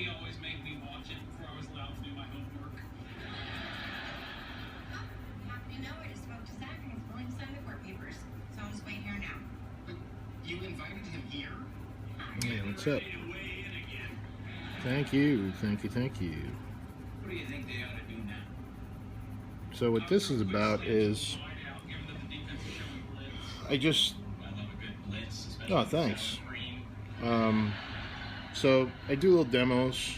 He always made me watch it before I was allowed to do my homework. You know, I just spoke to Zach and he's willing to sign the court papers. So I'll just wait here now. But you invited him here? Hey, what's up? Thank you, thank you, thank you. What do you think they ought to do now? So what this is about is oh, thanks. So I do little demos.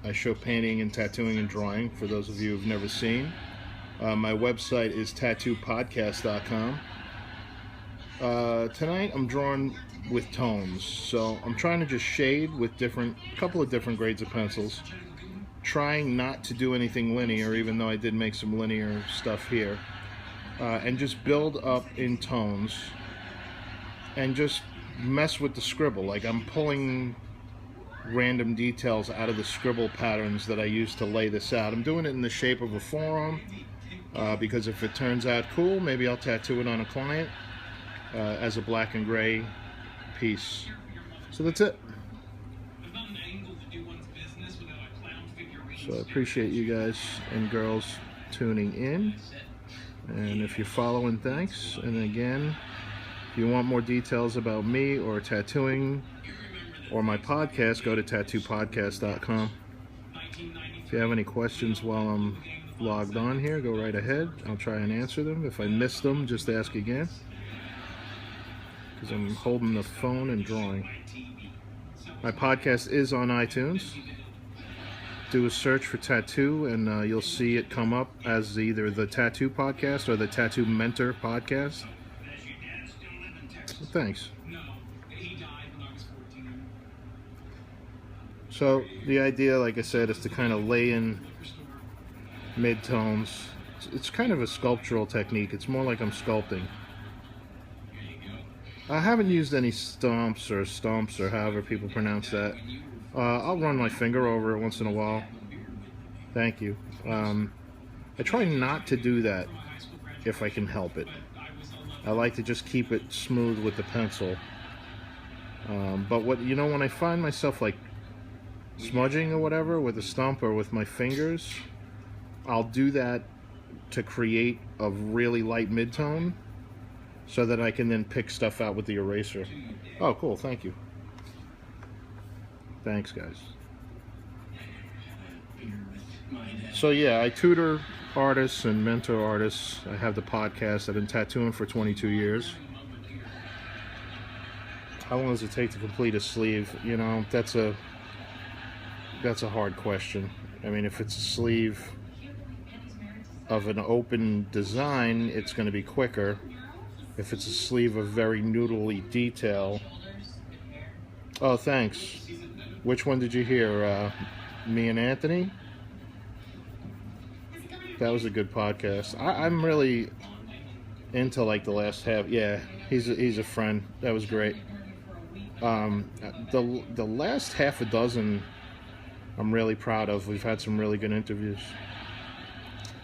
I show painting and tattooing and drawing for those of you who've never seen. My website is tattoopodcast.com. Tonight I'm drawing with tones, so I'm trying to just shade with couple of different grades of pencils, trying not to do anything linear, even though I did make some linear stuff here, and just build up in tones and just mess with the scribble. Like I'm pulling random details out of the scribble patterns that I use to lay this out. I'm doing it in the shape of a forearm because if it turns out cool, maybe I'll tattoo it on a client as a black and gray piece. So that's it. So I appreciate you guys and girls tuning in, and if you're following, thanks. And again, if you want more details about me or tattooing or my podcast, go to tattoopodcast.com. If you have any questions while I'm logged on here, go right ahead. I'll try and answer them. If I miss them, just ask again, because I'm holding the phone and drawing. My podcast is on iTunes. Do a search for tattoo and you'll see it come up as either the Tattoo Podcast or the Tattoo Mentor Podcast. Well, thanks. So the idea, like I said, is to kind of lay in mid-tones. It's kind of a sculptural technique. It's more like I'm sculpting. I haven't used any stomps or however people pronounce that. I'll run my finger over it once in a while. Thank you. I try not to do that if I can help it. I like to just keep it smooth with the pencil. But when I find myself like smudging or whatever with a stump or with my fingers, I'll do that to create a really light mid-tone so that I can then pick stuff out with the eraser. Oh, cool, thank you. Thanks, guys. So yeah, I tutor artists and mentor artists. I have the podcast. I've been tattooing for 22 years. How long does it take to complete a sleeve? You know, that's a hard question. I mean, if it's a sleeve of an open design, it's going to be quicker. If it's a sleeve of very noodly detail. Oh, thanks. Which one did you hear? Me and Anthony? That was a good podcast. I'm really into like the last half. Yeah, he's a friend. That was great. The last half a dozen I'm really proud of. We've had some really good interviews.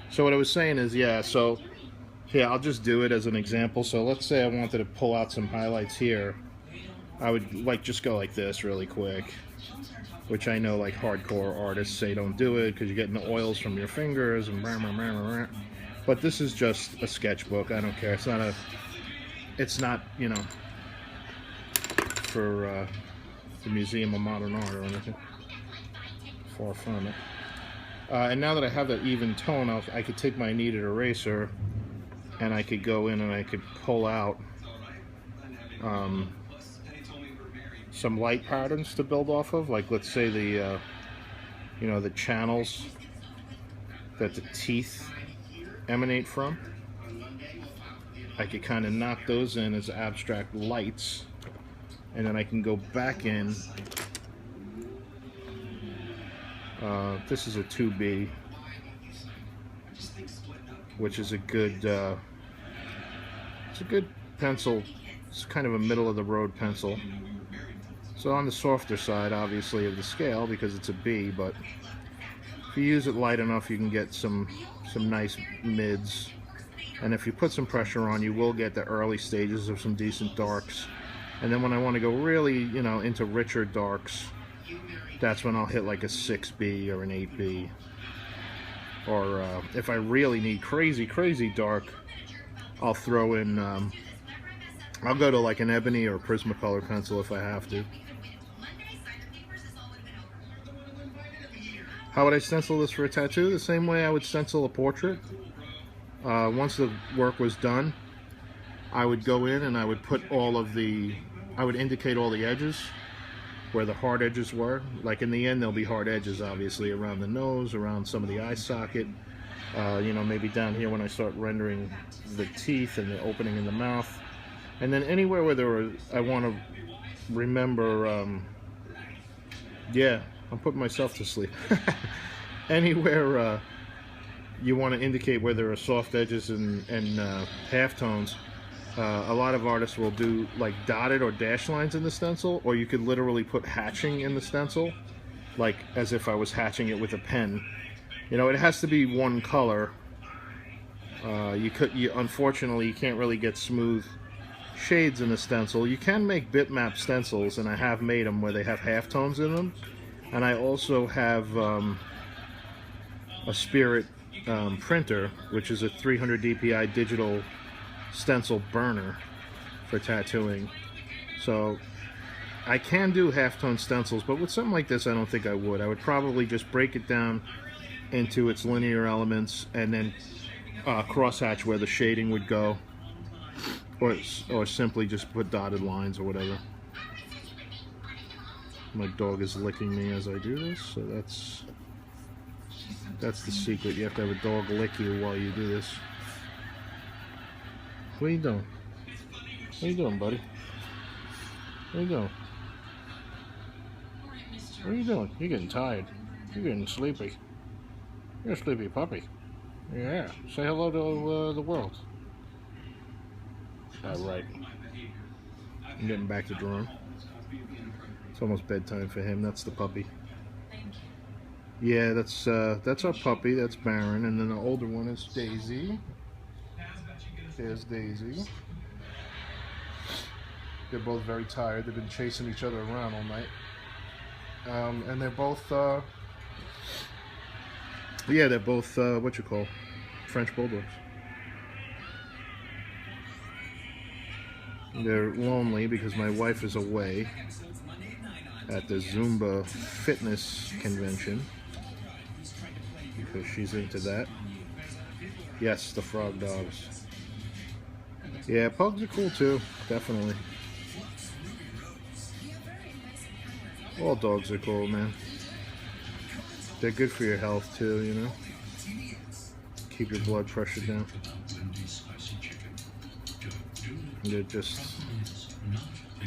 So what I was saying is, yeah, I'll just do it as an example. So let's say I wanted to pull out some highlights here. I would just go like this really quick, which I know like hardcore artists say don't do it because you're getting the oils from your fingers and blah, blah, blah, blah, blah. But this is just a sketchbook. I don't care. It's not for the Museum of Modern Art or anything. Far from it. And now that I have that even tone, I could take my kneaded eraser and I could go in and I could pull out some light patterns to build off of. Like let's say the channels that the teeth emanate from. I could kind of knock those in as abstract lights, and then I can go back in. This is a 2B, which is a good it's a good pencil. It's kind of a middle of the road pencil. So on the softer side, obviously, of the scale because it's a B, but if you use it light enough, you can get some nice mids. And if you put some pressure on, you will get the early stages of some decent darks. And then when I want to go really, into richer darks, that's when I'll hit like a 6B or an 8B. Or if I really need crazy dark, I'll throw in, I'll go to like an ebony or Prismacolor pencil if I have to. How would I stencil this for a tattoo? The same way I would stencil a portrait. Once the work was done, I would go in and I would put I would indicate all the edges, where the hard edges were. Like in the end, there'll be hard edges, obviously, around the nose, around some of the eye socket. You know, maybe down here when I start rendering the teeth and the opening in the mouth. And then anywhere where I want to remember, yeah, I'm putting myself to sleep. Anywhere you want to indicate where there are soft edges and halftones, a lot of artists will do like dotted or dash lines in the stencil, or you could literally put hatching in the stencil, like as if I was hatching it with a pen. You know, it has to be one color. Unfortunately, you can't really get smooth shades in the stencil. You can make bitmap stencils, and I have made them where they have halftones in them. And I also have a Spirit printer, which is a 300 DPI digital stencil burner for tattooing. So I can do halftone stencils, but with something like this I don't think I would. I would probably just break it down into its linear elements and then crosshatch where the shading would go, or simply just put dotted lines or whatever. My dog is licking me as I do this, so that's the secret. You have to have a dog lick you while you do this. What are you doing? What are you doing, buddy? What are you doing? What are you doing? You're getting tired. You're getting sleepy. You're a sleepy puppy. Yeah. Say hello to the world. Right. I'm getting back to drawing. It's almost bedtime for him. That's the puppy. Yeah, that's our puppy. That's Baron, and then the older one is Daisy. There's Daisy. They're both very tired. They've been chasing each other around all night. And they're both, yeah, they're both, what you call, French Bulldogs. They're lonely because my wife is away at the Zumba fitness convention because she's into that. Yes, the frog dogs. Yeah, pugs are cool too, definitely. All dogs are cool, man. They're good for your health too, you know. Keep your blood pressure down. They're just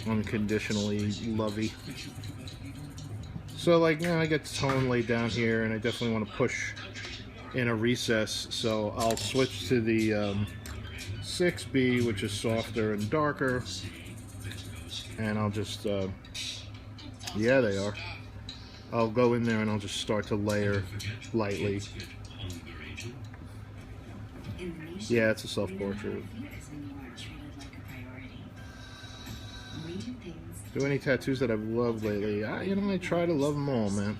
unconditionally lovey. So, like, you know, I get the tone laid down here, and I definitely want to push in a recess. So I'll switch to the 6B, which is softer and darker, and I'll just, yeah, they are. I'll go in there and I'll just start to layer lightly. Yeah, it's a self-portrait. Do any tattoos that I've loved lately? You know, I try to love them all, man.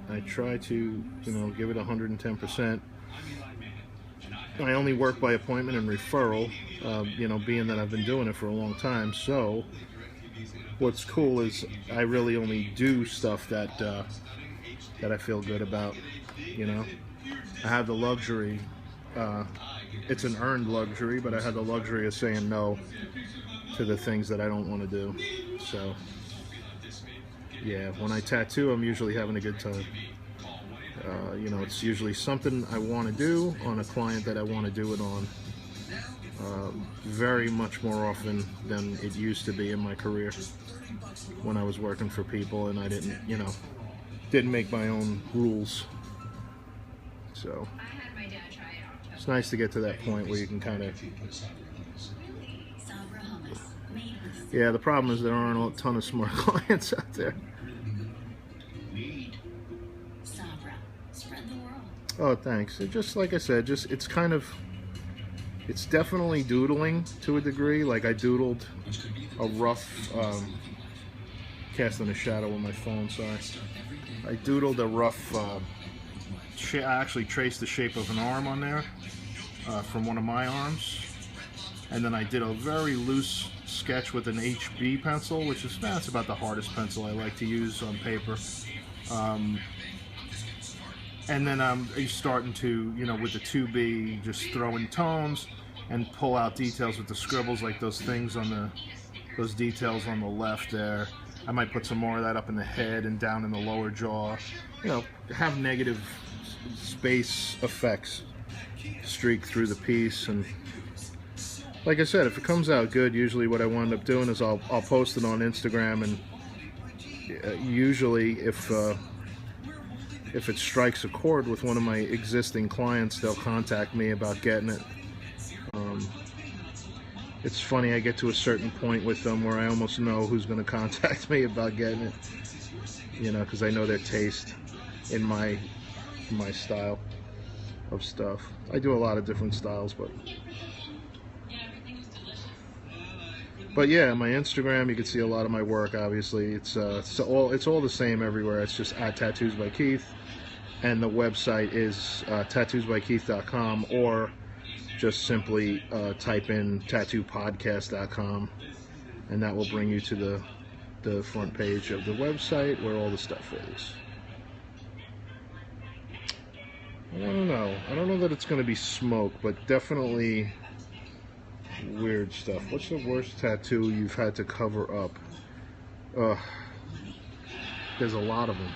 I try to, you know, give it 110%. I only work by appointment and referral, you know, being that I've been doing it for a long time. So what's cool is I really only do stuff that that I feel good about, you know. I have the luxury, it's an earned luxury, but I have the luxury of saying no to the things that I don't want to do. So yeah, when I tattoo, I'm usually having a good time. You know, it's usually something I want to do on a client that I want to do it on. Very much more often than it used to be in my career when I was working for people and I didn't, you know, didn't make my own rules. So it's nice to get to that point where you can kind of, yeah, the problem is there aren't a ton of smart clients out there. Oh, thanks. It just, like I said, just, it's kind of, it's definitely doodling to a degree. Like I doodled a rough casting a shadow with my phone, sorry. I doodled a rough, I actually traced the shape of an arm on there from one of my arms. And then I did a very loose sketch with an HB pencil, which is, that's about the hardest pencil I like to use on paper. And then I'm starting to, you know, with the 2B, just throw in tones and pull out details with the scribbles, like those things on those details on the left there. I might put some more of that up in the head and down in the lower jaw. You know, have negative space effects streak through the piece. And like I said, if it comes out good, usually what I wind up doing is I'll post it on Instagram, and usually if it strikes a chord with one of my existing clients, they'll contact me about getting it. It's funny, I get to a certain point with them where I almost know who's going to contact me about getting it, you know, because I know their taste in my style of stuff. I do a lot of different styles, but yeah, my Instagram, you can see a lot of my work. Obviously, it's all the same everywhere. It's just at Tattoos by Keith, and the website is tattoosbykeith.com, or just simply type in tattoopodcast.com, and that will bring you to the front page of the website where all the stuff is. I don't know that it's going to be smoke, but definitely weird stuff. What's the worst tattoo you've had to cover up? There's a lot of them.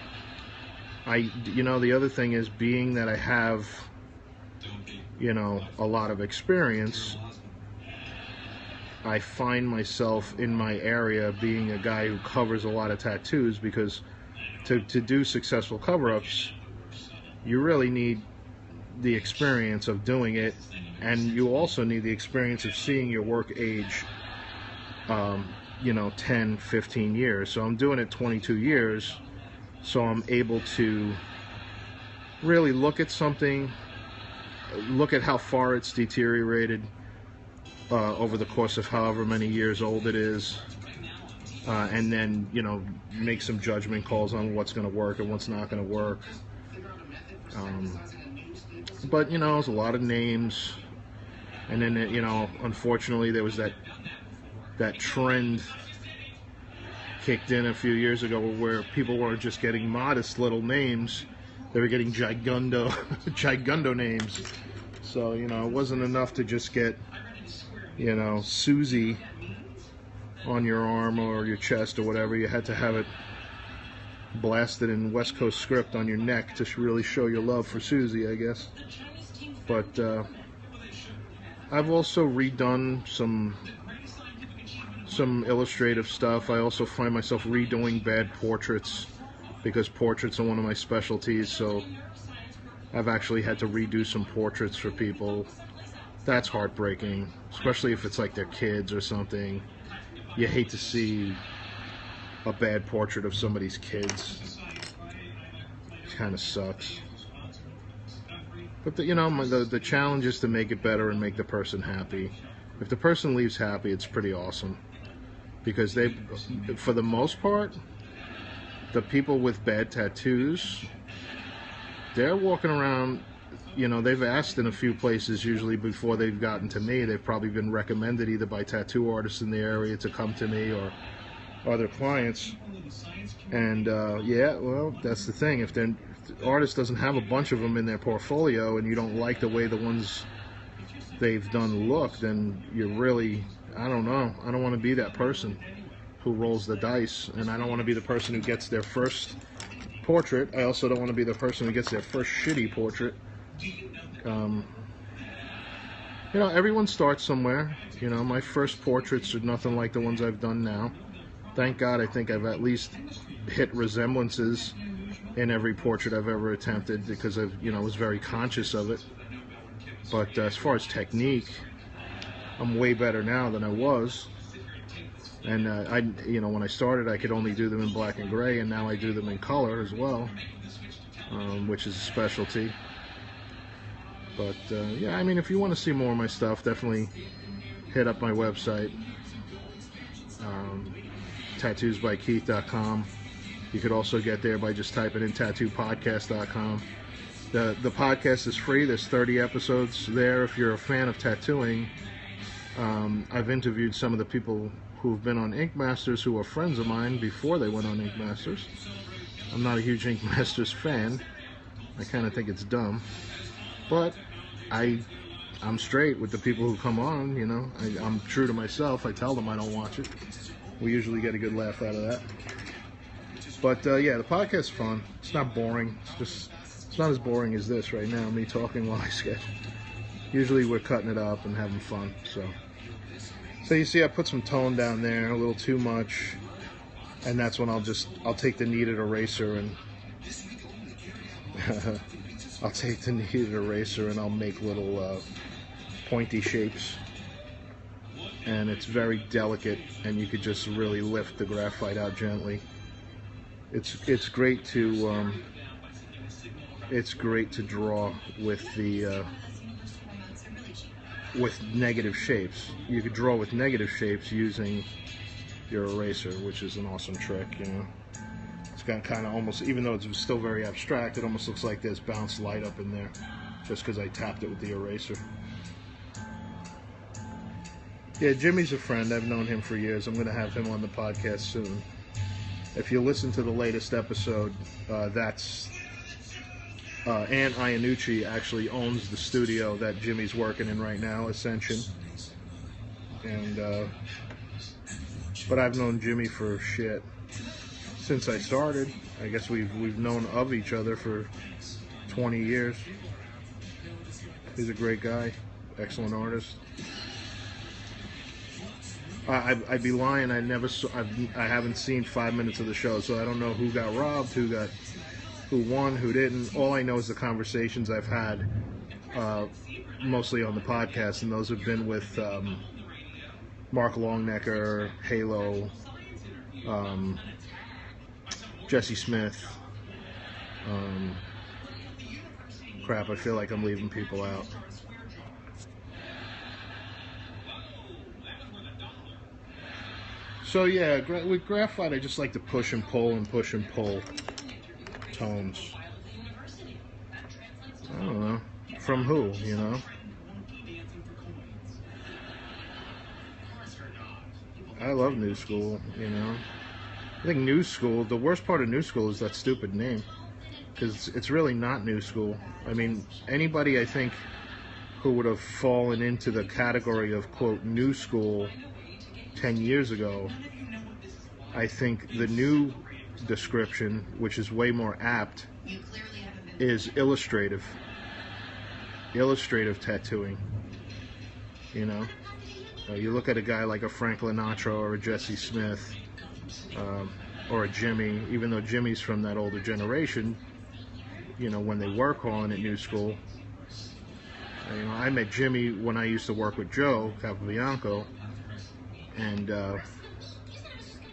You know, the other thing is, being that I have, you know, a lot of experience, I find myself in my area being a guy who covers a lot of tattoos, because to do successful cover-ups, you really need the experience of doing it, and you also need the experience of seeing your work age, you know, 10, 15 years. So I'm doing it 22 years, so I'm able to really look at something, look at how far it's deteriorated over the course of however many years old it is, and then, you know, make some judgment calls on what's going to work and what's not going to work. But, you know, there's a lot of names, and then, you know, unfortunately there was that trend kicked in a few years ago where people weren't just getting modest little names, they were getting gigundo names. So, you know, it wasn't enough to just get, you know, Susie on your arm or your chest or whatever. You had to have it blasted in West Coast script on your neck to really show your love for Susie, I guess. But I've also redone some illustrative stuff. I also find myself redoing bad portraits, because portraits are one of my specialties. So I've actually had to redo some portraits for people. That's heartbreaking, especially if it's like their kids or something. You hate to see a bad portrait of somebody's kids. It kind of sucks. But you know, the challenge is to make it better and make the person happy. If the person leaves happy, it's pretty awesome. Because they, for the most part, the people with bad tattoos, they're walking around, you know, they've asked in a few places usually before they've gotten to me. They've probably been recommended either by tattoo artists in the area to come to me, or other clients. And yeah, well, that's the thing. If the artist doesn't have a bunch of them in their portfolio, and you don't like the way the ones they've done look, then you're really, I don't know, I don't want to be that person who rolls the dice, and I don't want to be the person who gets their first portrait. I also don't want to be the person who gets their first shitty portrait. You know, everyone starts somewhere. You know, my first portraits are nothing like the ones I've done now. Thank God, I think I've at least hit resemblances in every portrait I've ever attempted, because I've, you know, was very conscious of it. But as far as technique, I'm way better now than I was. And you know, when I started, I could only do them in black and gray, and now I do them in color as well, which is a specialty. But yeah, I mean, if you want to see more of my stuff, definitely hit up my website. tattoosbykeith.com. You could also get there by just typing in tattoopodcast.com. The podcast is free. There's 30 episodes there. If you're a fan of tattooing, I've interviewed some of the people who've been on Ink Masters who were friends of mine before they went on Ink Masters. I'm not a huge Ink Masters fan. I kind of think it's dumb. But I'm straight with the people who come on, you know. I'm true to myself. I tell them I don't watch it. We usually get a good laugh out of that. But yeah, the podcast's fun. It's not boring. It's not as boring as this right now, me talking while I sketch. Usually we're cutting it up and having fun. So you see I put some tone down there, a little too much. And that's when I'll take the kneaded eraser and I'll make little pointy shapes. And it's very delicate, and you could just really lift the graphite out gently. It's great to draw with with negative shapes. You could draw with negative shapes using your eraser, which is an awesome trick, you know. It's got kind of almost, even though it's still very abstract, it almost looks like there's bounced light up in there, just because I tapped it with the eraser. Yeah, Jimmy's a friend. I've known him for years. I'm going to have him on the podcast soon. If you listen to the latest episode, that's Ann Iannucci actually owns the studio that Jimmy's working in right now, Ascension. And but I've known Jimmy for since I started. I guess we've known of each other for 20 years. He's a great guy, excellent artist. I'd be lying. I haven't seen 5 minutes of the show, so I don't know who got robbed, who won, who didn't. All I know is the conversations I've had, mostly on the podcast, and those have been with Mark Longnecker, Halo, Jesse Smith. Crap, I feel like I'm leaving people out. So yeah, with graphite, I just like to push and pull tones. I don't know. From who, you know? I love New School, you know? I think New School, the worst part of New School is that stupid name. Because it's really not New School. I mean, anybody, I think, who would have fallen into the category of, quote, New School 10 years ago, I think the new description, which is way more apt, is illustrative tattooing. You know, you look at a guy like a Frank Sinatra or a Jesse Smith, or a Jimmy. Even though Jimmy's from that older generation, you know, when they were calling it New School. You know, I met Jimmy when I used to work with Joe Capobianco. And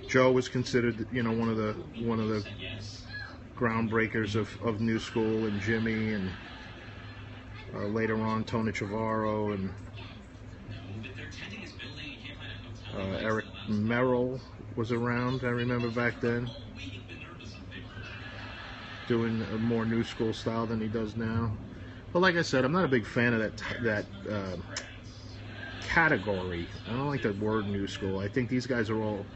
Joe was considered, you know, one of the groundbreakers of New School, and Jimmy, and later on Tony Chavarro, and Eric Merrill was around. I remember back then, doing a more New School style than he does now. But like I said, I'm not a big fan of that category. I don't like the word New School. I think these guys are all,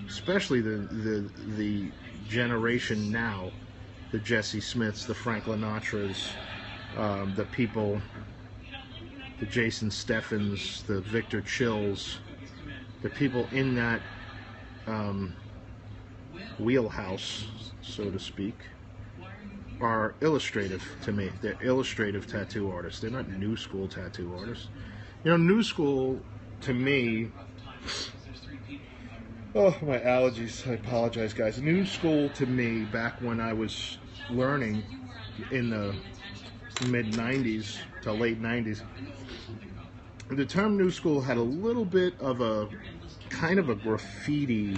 especially the generation now, the Jesse Smiths, the Frank Sinatras, the people, the Jason Steffens, the Victor Chills, the people in that wheelhouse, so to speak, are illustrative to me. They're illustrative tattoo artists. They're not New School tattoo artists. You know, New School, to me... Oh, my allergies. I apologize, guys. New School, to me, back when I was learning in the mid-'90s to late 90s, the term New School had a little bit of a kind of a graffiti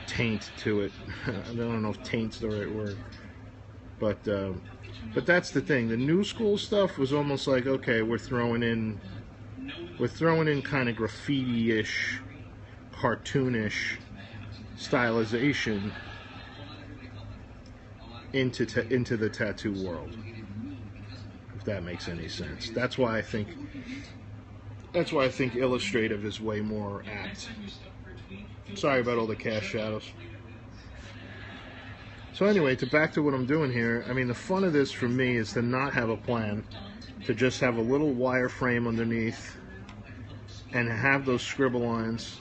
taint to it. I don't know if taint's the right word. But that's the thing. The New School stuff was almost like, okay, we're throwing in we're throwing in kind of graffiti-ish, cartoonish stylization into the tattoo world, if that makes any sense. That's why I think illustrative is way more apt. Sorry about all the cast shadows. So anyway, back to what I'm doing here. I mean, the fun of this for me is to not have a plan, to just have a little wireframe underneath and have those scribble lines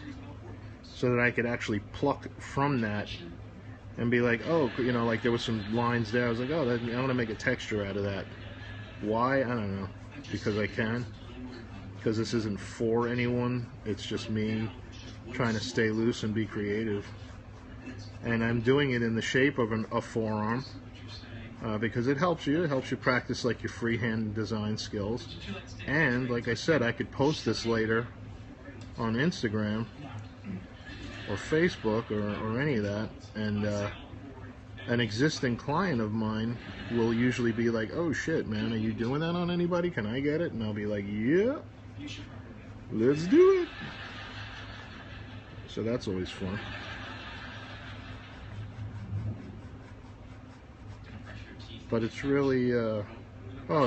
so that I could actually pluck from that and be like, oh, you know, like there was some lines there. I was like, oh, I want to make a texture out of that. Why? I don't know. Because I can. Because this isn't for anyone. It's just me trying to stay loose and be creative. And I'm doing it in the shape of a forearm because it helps you. It helps you practice like your freehand design skills. And like I said, I could post this later on Instagram or Facebook or any of that, and an existing client of mine will usually be like, oh shit, man, are you doing that on anybody? Can I get it? And I'll be like, yeah, let's do it. So that's always fun. But it's really, oh,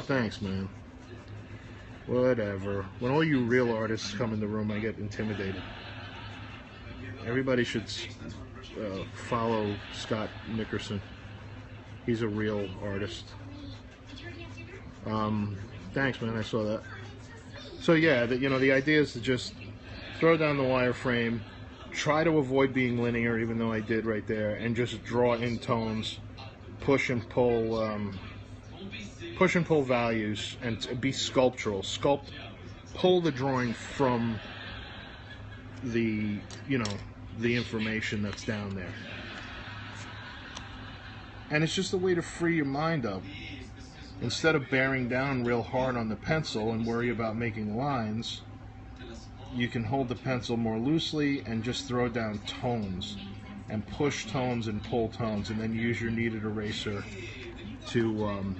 thanks, man. Whatever. When all you real artists come in the room, I get intimidated. Everybody should follow Scott Nickerson. He's a real artist. Thanks, man. I saw that. So yeah, the idea is to just throw down the wireframe, try to avoid being linear, even though I did right there, and just draw in tones, push and pull values, and be sculptural. Pull the drawing from the the information that's down there. And it's just a way to free your mind up. Instead of bearing down real hard on the pencil and worry about making lines, you can hold the pencil more loosely and just throw down tones and push tones and pull tones, and then use your kneaded eraser to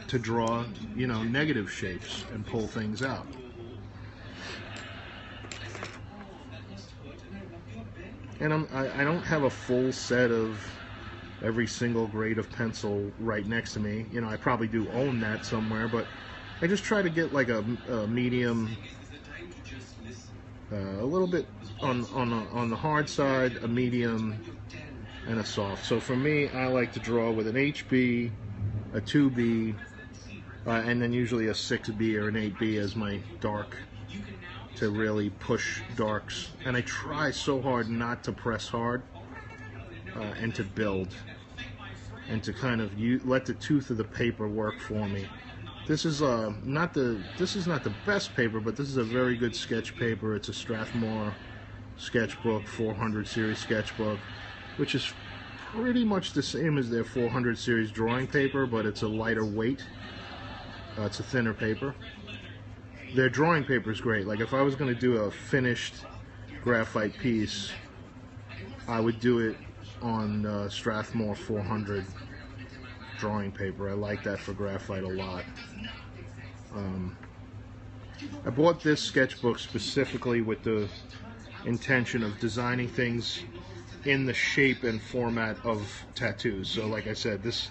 draw, negative shapes and pull things out. And I don't have a full set of every single grade of pencil right next to me. I probably do own that somewhere, but I just try to get like a medium, a little bit on the hard side, a medium, and a soft. So for me, I like to draw with an HB, a 2B, and then usually a 6B or an 8B as my dark, to really push darks. And I try so hard not to press hard, and to build, and to kind of let the tooth of the paper work for me. This is not the best paper, but this is a very good sketch paper. It's a Strathmore sketchbook, 400 series sketchbook, which is pretty much the same as their 400 series drawing paper, but it's a lighter weight. It's a thinner paper. Their drawing paper is great. Like if I was going to do a finished graphite piece, I would do it on Strathmore 400 drawing paper. I like that for graphite a lot. I bought this sketchbook specifically with the intention of designing things in the shape and format of tattoos. So like I said, this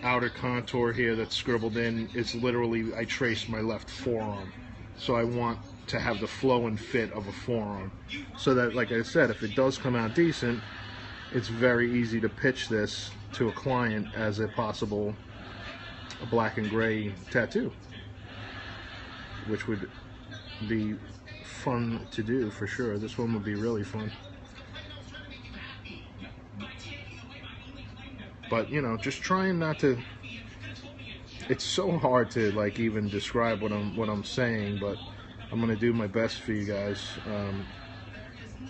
outer contour here that's scribbled in is literally, I traced my left forearm. So I want to have the flow and fit of a forearm, so that, like I said, if it does come out decent, it's very easy to pitch this to a client as a possible black and gray tattoo, which would be fun to do for sure. This one would be really fun. But just trying not to. It's so hard to like even describe what I'm saying, but I'm gonna do my best for you guys.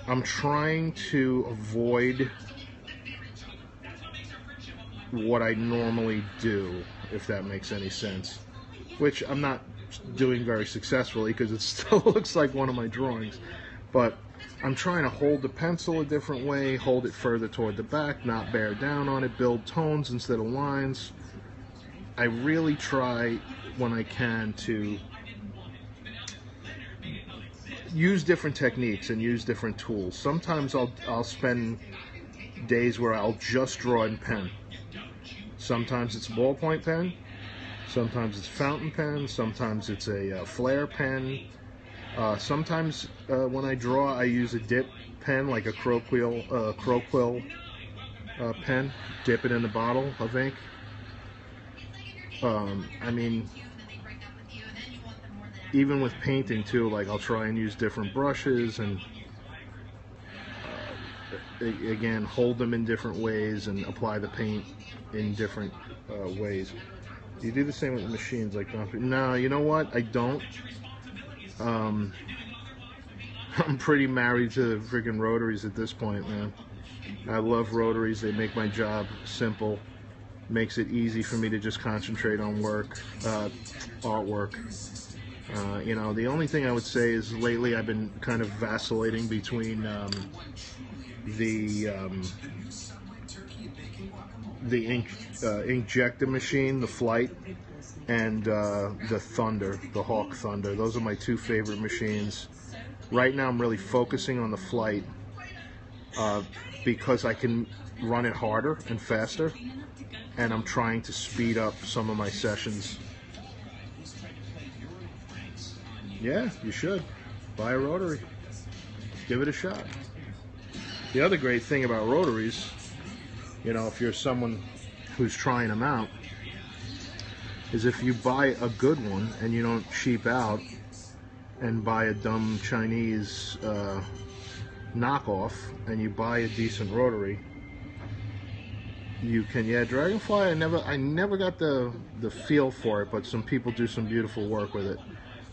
I'm trying to avoid what I normally do, if that makes any sense, which I'm not doing very successfully because it still looks like one of my drawings. But I'm trying to hold the pencil a different way, hold it further toward the back, not bear down on it, build tones instead of lines. I really try when I can to use different techniques and use different tools. Sometimes I'll spend days where I'll just draw in pen. Sometimes it's a ballpoint pen. Sometimes it's a fountain pen. Sometimes it's a flare pen. Sometimes when I draw, I use a dip pen, like a crow quill pen. Dip it in the bottle of ink. I mean, even with painting too, like I'll try and use different brushes and again hold them in different ways and apply the paint in different ways. Do you do the same with the machines? Like, no, you know what? I don't. I'm pretty married to the freaking rotaries at this point, man. I love rotaries. They make my job simple. Makes it easy for me to just concentrate on work, artwork. You know, the only thing I would say is lately I've been kind of vacillating between the Inkjector machine, the Flight, and the Thunder, the Hawk Thunder. Those are my two favorite machines. Right now I'm really focusing on the Flight because I can run it harder and faster, and I'm trying to speed up some of my sessions. Yeah, you should. Buy a rotary. Give it a shot. The other great thing about rotaries, you know, if you're someone who's trying them out, is if you buy a good one and you don't cheap out and buy a dumb Chinese knockoff, and you buy a decent rotary, you can, yeah, Dragonfly, I never got the feel for it, but some people do some beautiful work with it.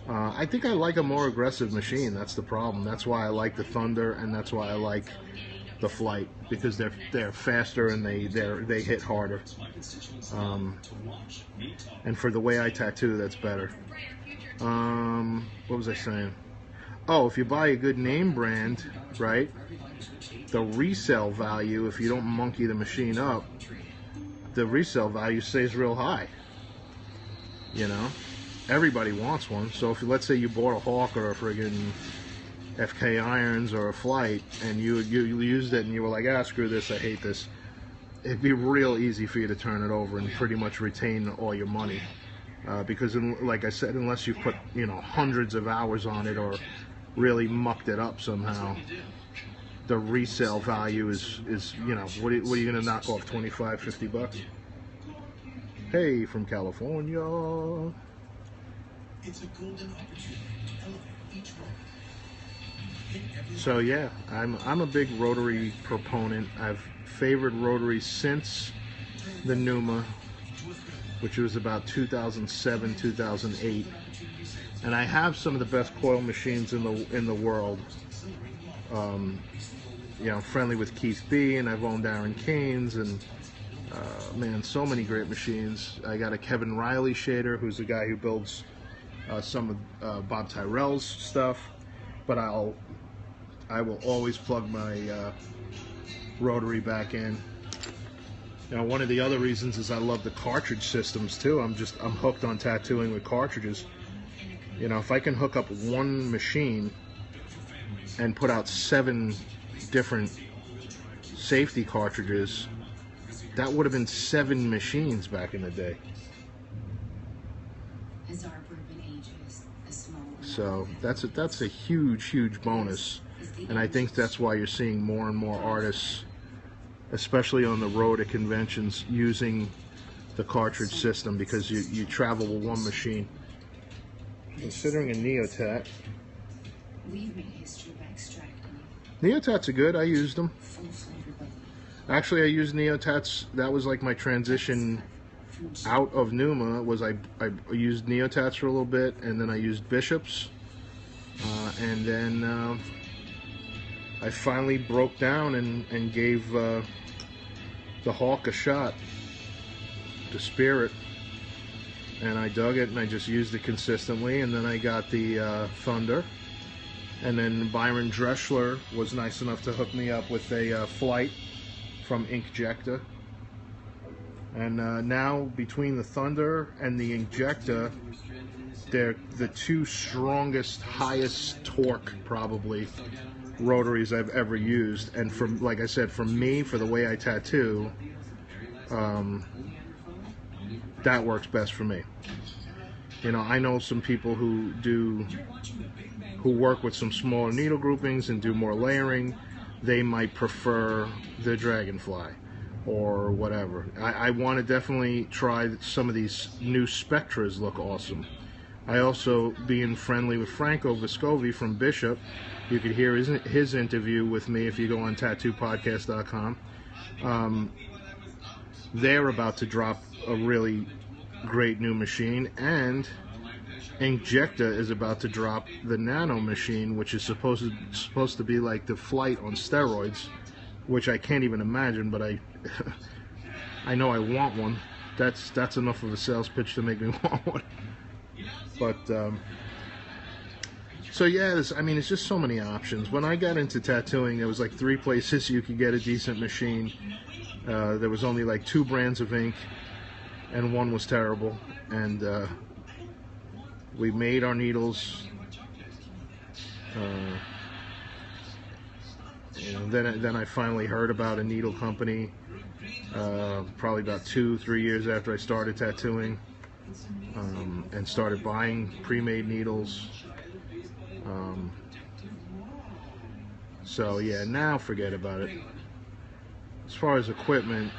I think I like a more aggressive machine. That's the problem. That's why I like the Thunder, and that's why I like the Flight, because they're faster and they hit harder. And for the way I tattoo, that's better. What was I saying? Oh, if you buy a good name brand, right, the resale value, if you don't monkey the machine up, the resale value stays real high. You know? Everybody wants one. So if, let's say you bought a Hawk or a friggin' FK Irons or a Flight, and you used it and you were like, ah, screw this, I hate this, it'd be real easy for you to turn it over and pretty much retain all your money. Because, like I said, unless you put, you know, hundreds of hours on it or really mucked it up somehow, the resale value is you know, what are you going to knock off, 25, 50 bucks? Hey, from California. It's a golden opportunity to elevate each role. So yeah, I'm a big rotary proponent. I've favored rotaries since the Numa, which was about 2007, 2008, and I have some of the best coil machines in the world. You know, friendly with Keith B, and I've owned Aaron Canes, and man, so many great machines. I got a Kevin Riley shader, who's the guy who builds some of Bob Tyrell's stuff, but I will always plug my rotary back in. You know, one of the other reasons is I love the cartridge systems too. I'm hooked on tattooing with cartridges. You know, if I can hook up one machine and put out 7 different safety cartridges, that would have been 7 machines back in the day. So that's a huge bonus, and I think that's why you're seeing more and more artists, especially on the road at conventions, using the cartridge system, because you travel with one machine. Considering a Neotat. Neotats are good. I used them. Actually, I used Neotats. That was like my transition out of Numa. Was I used Neotats for a little bit, and then I used Bishops, and then I finally broke down and gave the Hawk a shot, the Spirit, and I dug it and I just used it consistently. And then I got the Thunder, and then Byron Dreschler was nice enough to hook me up with a Flight from Inkjector. And now between the Thunder and the Injecta, they're the two strongest, highest torque probably rotaries I've ever used. And from, like I said, for me, for the way I tattoo, that works best for me. You know, I know some people who work with some smaller needle groupings and do more layering. They might prefer the Dragonfly or whatever. I want to definitely try some of these new Spectras. Look awesome. I also, being friendly with Franco Vescovi from Bishop, you could hear his interview with me if you go on tattoopodcast.com. They're about to drop a really great new machine, and Injecta is about to drop the Nano machine, which is supposed to be like the Flight on steroids, which I can't even imagine, but I know I want one. That's enough of a sales pitch to make me want one. But so yeah, I mean, it's just so many options. When I got into tattooing, there was like 3 places you could get a decent machine. There was only like 2 brands of ink, and one was terrible. And we made our needles. You know, then I finally heard about a needle company. Probably about 2-3 years after I started tattooing. And started buying pre-made needles. So yeah, now forget about it. As far as equipment,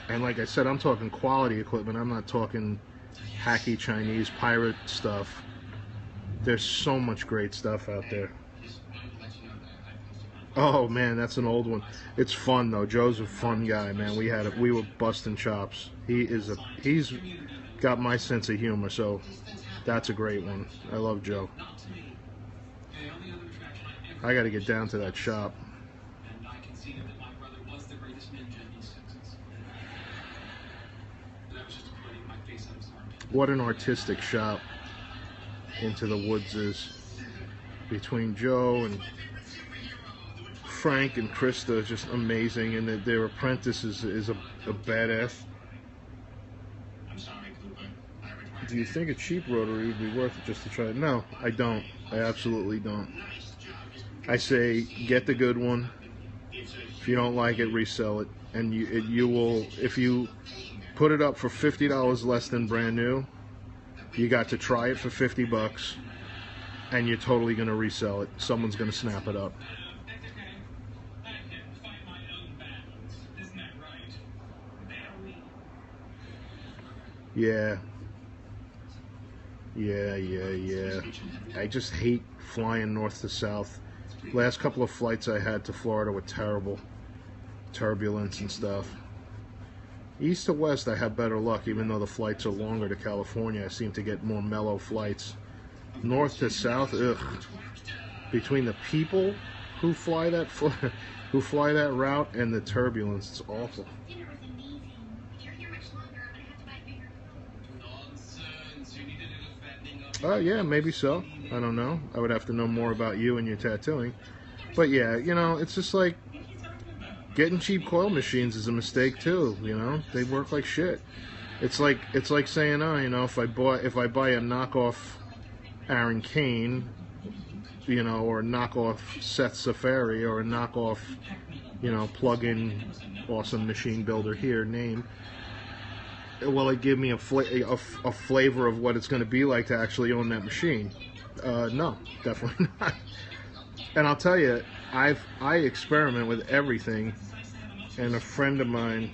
and like I said, I'm talking quality equipment. I'm not talking hacky Chinese pirate stuff. There's so much great stuff out there. Oh man, that's an old one. It's fun though. Joe's a fun guy, man. We were busting chops. He's got my sense of humor, so that's a great one. I love Joe. I got to get down to that shop. What an artistic shop Into the Woods is. Between Joe and Frank and Krista, just amazing, and their apprentice is a badass. Do you think a cheap rotary would be worth it just to try it? No, I don't. I absolutely don't. I say get the good one. If you don't like it, resell it, and you will. If you put it up for $50 less than brand new, you got to try it for $50, and you're totally going to resell it. Someone's going to snap it up. Yeah. I just hate flying north to south. Last couple of flights I had to Florida were terrible. Turbulence and stuff. East to west I have better luck, even though the flights are longer to California. I seem to get more mellow flights. North to south, ugh. Between the people who fly that route and the turbulence, it's awful. Yeah, maybe so. I don't know. I would have to know more about you and your tattooing. But yeah, you know, it's just like getting cheap coil machines is a mistake too. You know, they work like shit. It's like saying, oh, you know, if I buy a knockoff Aaron Kane, you know, or a knockoff Seth Safari, or a knockoff, you know, plug-in awesome machine builder here name. Will it give me a flavor of what it's going to be like to actually own that machine? No, definitely not. And I'll tell you, I experiment with everything, and a friend of mine,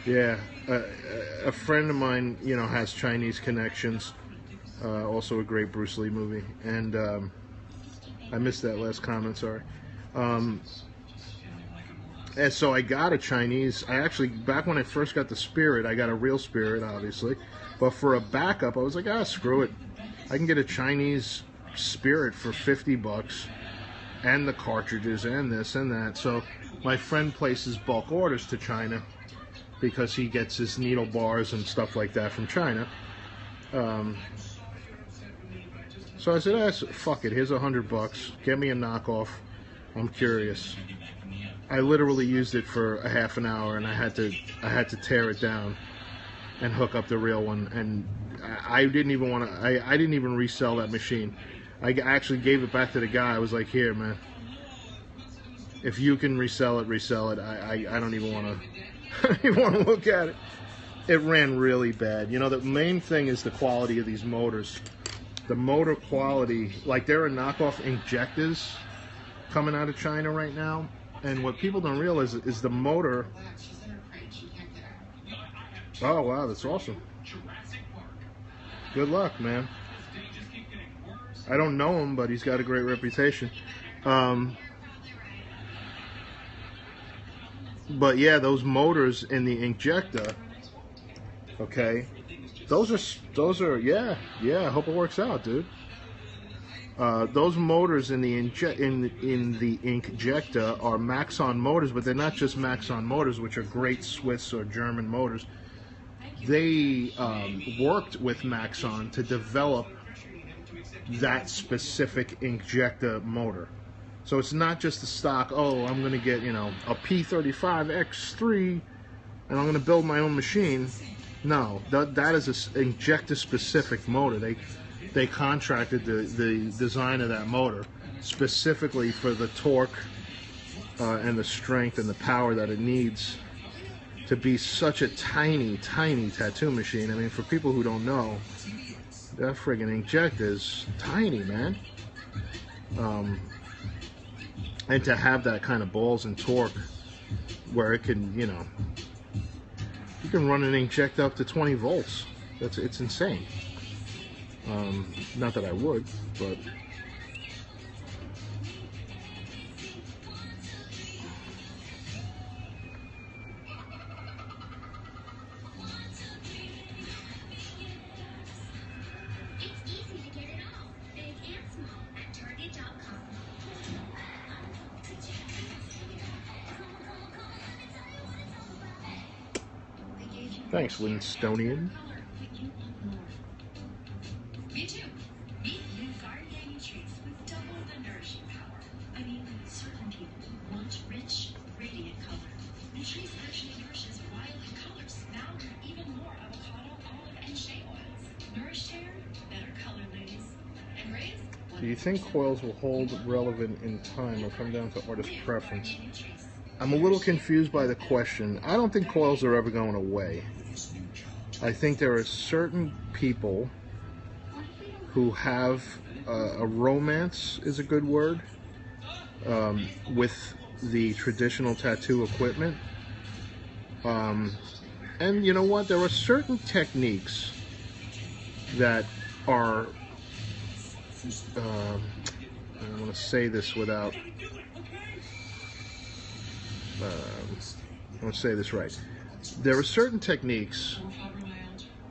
a friend of mine, you know, has Chinese connections. Also a great Bruce Lee movie, and I missed that last comment. Sorry. And so I got a Chinese. I actually, back when I first got the Spirit, I got a real Spirit, obviously. But for a backup, I was like, screw it. I can get a Chinese Spirit for $50, and the cartridges, and this and that. So my friend places bulk orders to China because he gets his needle bars and stuff like that from China. So I said, fuck it. Here's $100. Get me a knockoff. I'm curious. I literally used it for a half an hour, and I had to tear it down and hook up the real one. And I didn't even want to. I didn't even resell that machine. I actually gave it back to the guy. I was like, "Here, man. If you can resell it, resell it. I don't even want to. I don't even want to look at it." It ran really bad. You know, the main thing is the quality of these motors. The motor quality, like there are knockoff injectors coming out of China right now, and what people don't realize is the motor. Oh wow, that's awesome. Good luck, man. I don't know him, but he's got a great reputation. But yeah, those motors in the injector, okay, those are yeah. I hope it works out, dude. Those motors in the injector are Maxon motors, but they're not just Maxon motors, which are great Swiss or German motors. They worked with Maxon to develop that specific injector motor. So it's not just a stock, oh, I'm going to get, you know, a P35X3 and I'm going to build my own machine. No, that is an injector-specific motor. They contracted the design of that motor specifically for the torque and the strength and the power that it needs to be such a tiny, tiny tattoo machine. I mean, for people who don't know, that friggin' injector is tiny, man. And to have that kind of balls and torque where it can, you know, you can run an injector up to 20 volts. It's insane. Not that I would, but thanks, Winstonian. Me too. Meet new garden trees with double the nourishing power. I mean, certain people want rich, radiant color. Nutrice actually nourishes wild colors, now with even more avocado, olive, and shea oils. Nourished hair, better color, ladies. And rays? Do you think coils will hold relevant in time or come down to artist preference? I'm a little confused by the question. I don't think coils are ever going away. I think there are certain people who have a romance, is a good word, with the traditional tattoo equipment. And you know what? There are certain techniques that are, I want to say this without, I want to say this right. There are certain techniques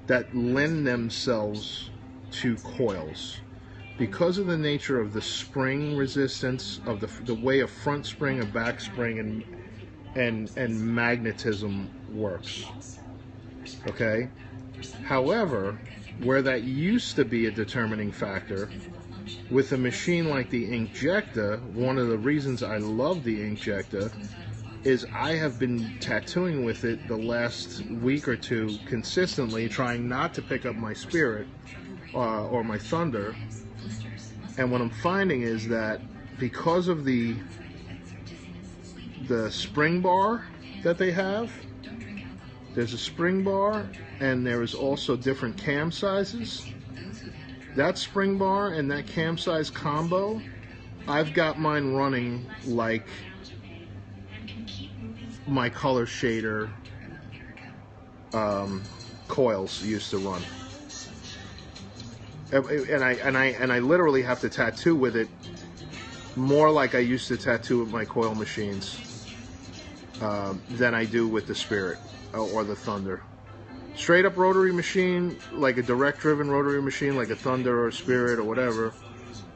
that lend themselves to coils because of the nature of the spring resistance, of the way a front spring, a back spring, and magnetism works. Okay? However, where that used to be a determining factor, with a machine like the Inkjecta, one of the reasons I love the Inkjecta is I have been tattooing with it the last week or two consistently, trying not to pick up my Spirit or my Thunder. And what I'm finding is that because of the spring bar that they have, there's a spring bar and there is also different cam sizes. That spring bar and that cam size combo, I've got mine running like my color shader coils used to run, and I literally have to tattoo with it more like I used to tattoo with my coil machines than I do with the Spirit or the Thunder. Straight up rotary machine, like a direct driven rotary machine, like a Thunder or Spirit or whatever,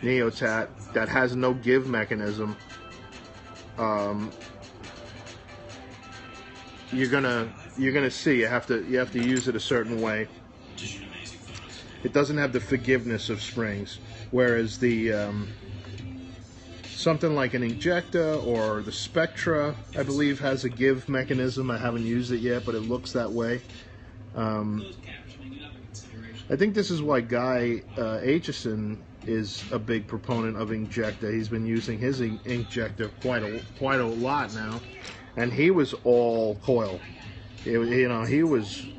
Neotat, that has no give mechanism. You're gonna see you have to use it a certain way. It doesn't have the forgiveness of springs, whereas the something like an Injecta or the Spectra, I believe, has a give mechanism. I haven't used it yet, but it looks that way. I think this is why Guy Aitchison is a big proponent of Injecta. He's been using his Injecta quite a lot now, and he was all coil. He was he wasn't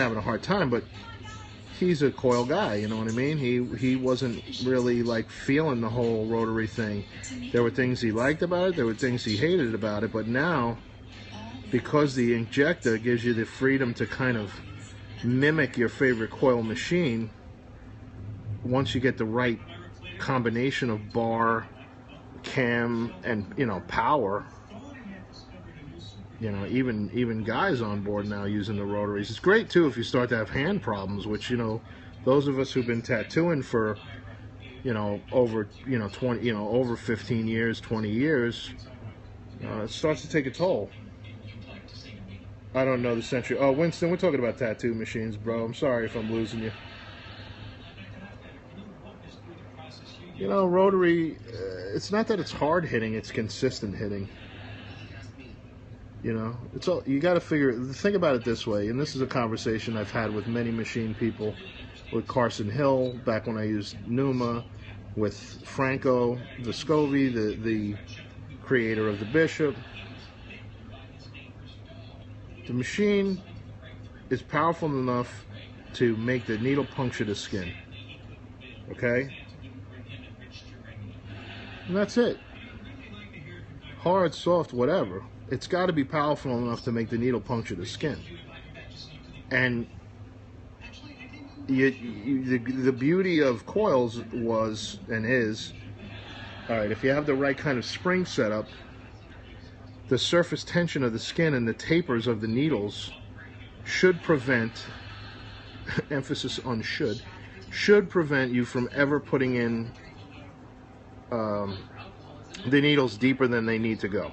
having a hard time, but he's a coil guy, you know what I mean? He wasn't really like feeling the whole rotary thing. There were things he liked about it, there were things he hated about it, but now, because the Injecta gives you the freedom to kind of mimic your favorite coil machine, once you get the right combination of bar, cam, and power, even guys on board now using the rotaries. It's great too if you start to have hand problems, which those of us who've been tattooing for over 20 over 15 years, 20 years, it starts to take a toll. I don't know the century. Oh, Winston, we're talking about tattoo machines, bro. I'm sorry if I'm losing you. Rotary, it's not that it's hard hitting, it's consistent hitting. It's all, you got to think about it this way, and this is a conversation I've had with many machine people, with Carson Hill, back when I used Numa, with Franco Vescovi, the creator of the Bishop. The machine is powerful enough to make the needle puncture the skin. Okay? And that's it. Hard, soft, whatever. It's got to be powerful enough to make the needle puncture the skin. And the beauty of coils was, and is, alright, if you have the right kind of spring setup, the surface tension of the skin and the tapers of the needles should prevent, emphasis on should prevent you from ever putting in the needles deeper than they need to go.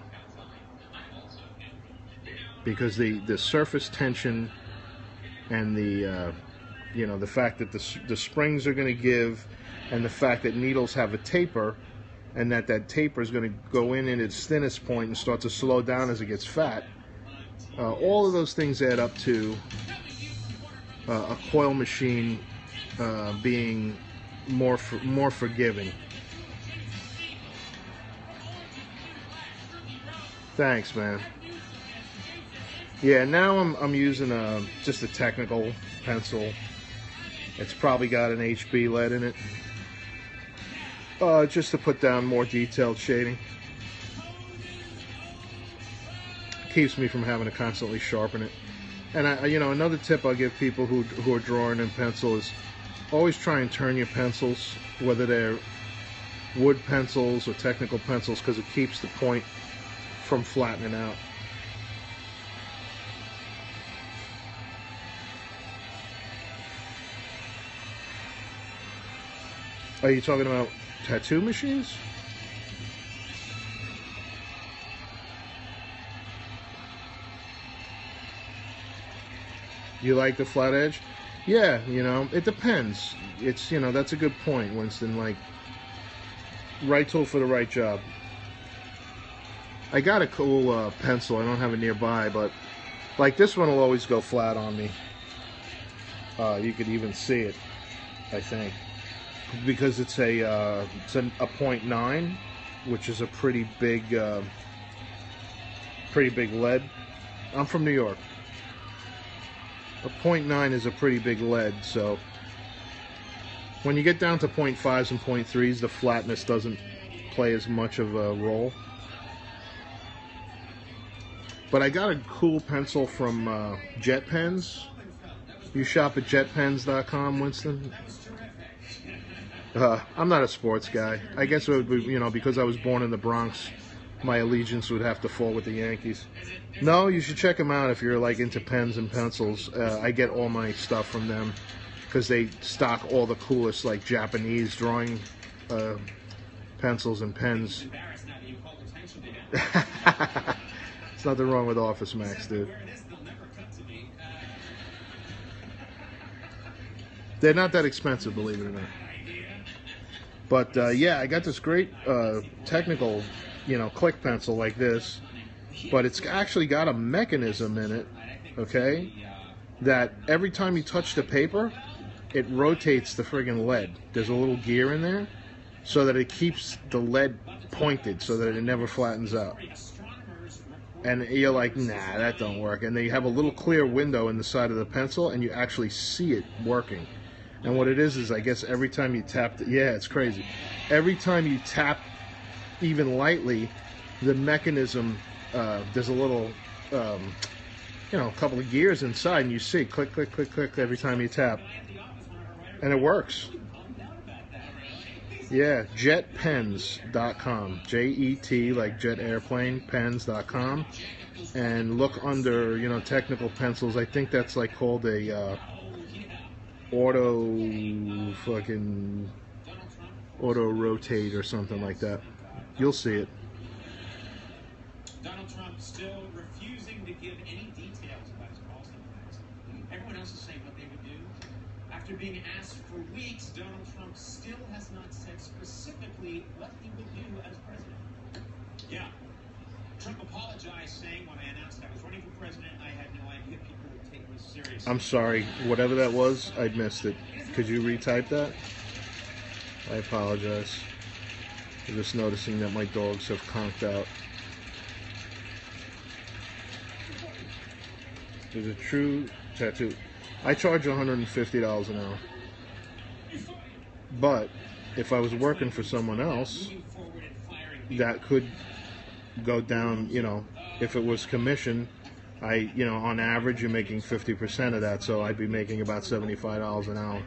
Because the surface tension and the the fact that the springs are going to give, and the fact that needles have a taper, and that taper is going to go in at its thinnest point and start to slow down as it gets fat, all of those things add up to a coil machine being more forgiving. Thanks, man. Yeah, now I'm using just a technical pencil. It's probably got an HB lead in it, just to put down more detailed shading. Keeps me from having to constantly sharpen it. And another tip I'll give people who are drawing in pencil is always try and turn your pencils, whether they're wood pencils or technical pencils, because it keeps the point from flattening out. Are you talking about tattoo machines? You like the flat edge? Yeah, it depends. It's, that's a good point, Winston. Like, right tool for the right job. I got a cool pencil. I don't have it nearby, but like this one will always go flat on me. You could even see it, I think, because it's a 0.9, which is a pretty big lead. I'm from New York. A 0.9 is a pretty big lead, so when you get down to 0.5s and 0.3s, the flatness doesn't play as much of a role. But I got a cool pencil from Jet Pens. You shop at jetpens.com, Winston? I'm not a sports guy. I guess it would be, because I was born in the Bronx, my allegiance would have to fall with the Yankees. No, you should check them out if you're like into pens and pencils. I get all my stuff from them because they stock all the coolest like Japanese drawing pencils and pens. There's nothing wrong with Office Max, dude. They're not that expensive, believe it or not. But yeah, I got this great technical, click pencil like this, but it's actually got a mechanism in it, okay, that every time you touch the paper, it rotates the friggin' lead. There's a little gear in there so that it keeps the lead pointed so that it never flattens out. And you're like, nah, that don't work. And they have a little clear window in the side of the pencil, and you actually see it working. And what it is I guess every time you tap, yeah, it's crazy. Every time you tap even lightly, the mechanism, there's a little, a couple of gears inside, and you see click, click, click, click every time you tap. And it works. Yeah, jetpens.com. Jet, like jet airplane, pens.com. And look under, technical pencils. I think that's like called a auto rotate or something like that. You'll see it. Donald Trump still refusing to give any details about his calls to the facts. Everyone else is saying what they would do. After being asked for weeks, Donald Trump still has not said specifically what he would do as president. Yeah. Trump apologized, saying, when I announced I was running for president, I had no idea people would take me seriously. I'm sorry. Whatever that was, I missed it. Could you retype that? I apologize. I'm just noticing that my dogs have conked out. There's a true tattoo. I charge $150 an hour. But if I was working for someone else, that could go down, if it was commission, on average, you're making 50% of that, so I'd be making about $75 an hour.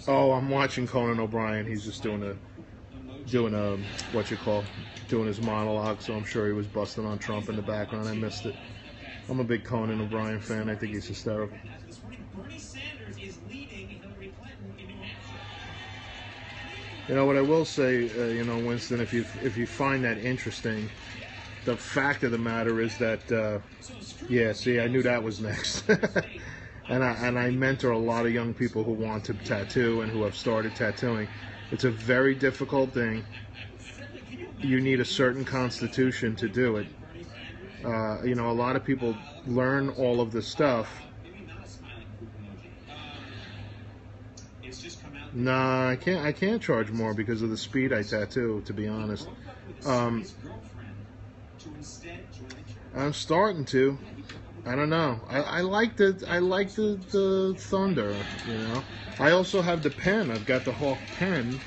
Oh, I'm watching Conan O'Brien. He's just doing his monologue, so I'm sure he was busting on Trump in the background. I missed it. I'm a big Conan O'Brien fan. I think he's hysterical. What I will say, Winston, if you find that interesting, the fact of the matter is that, yeah, see, I knew that was next. And I mentor a lot of young people who want to tattoo and who have started tattooing. It's a very difficult thing. You need a certain constitution to do it. A lot of people learn all of this stuff. Nah, I can't charge more because of the speed I tattoo, to be honest. I'm starting to. I don't know. I like the thunder, I also have the pen. I've got the Hawk pen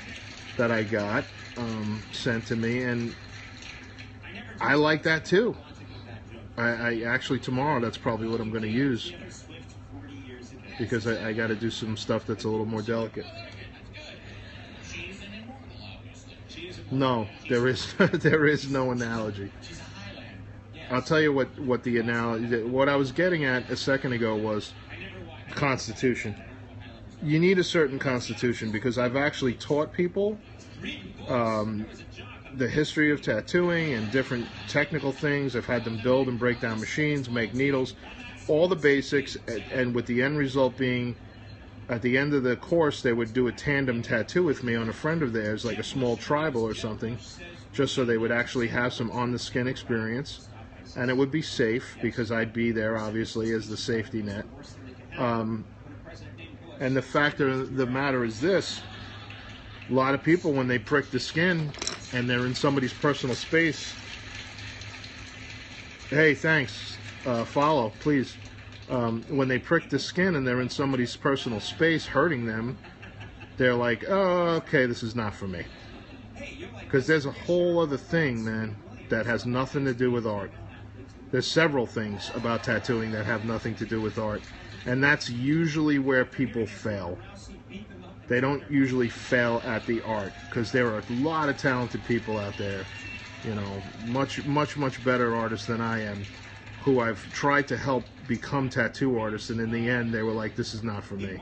that I got sent to me, and I like that too. I actually, tomorrow, that's probably what I'm going to use, because I got to do some stuff that's a little more delicate. No, there is no analogy. I'll tell you what the analogy. What I was getting at a second ago was Constitution. You need a certain Constitution, because I've actually taught people the history of tattooing and different technical things. I've had them build and break down machines, make needles, all the basics, and with the end result being, at the end of the course, they would do a tandem tattoo with me on a friend of theirs, like a small tribal or something, just so they would actually have some on-the-skin experience. And it would be safe, because I'd be there, obviously, as the safety net. And the fact of the matter is this. A lot of people, when they prick the skin and they're in somebody's personal space, hey, thanks, follow, please. When they prick the skin and they're in somebody's personal space hurting them, they're like, oh, okay, this is not for me. Because there's a whole other thing, man, that has nothing to do with art. There's several things about tattooing that have nothing to do with art. And that's usually where people fail. They don't usually fail at the art, because there are a lot of talented people out there, much better artists than I am, who I've tried to help become tattoo artists, and in the end they were like, this is not for me.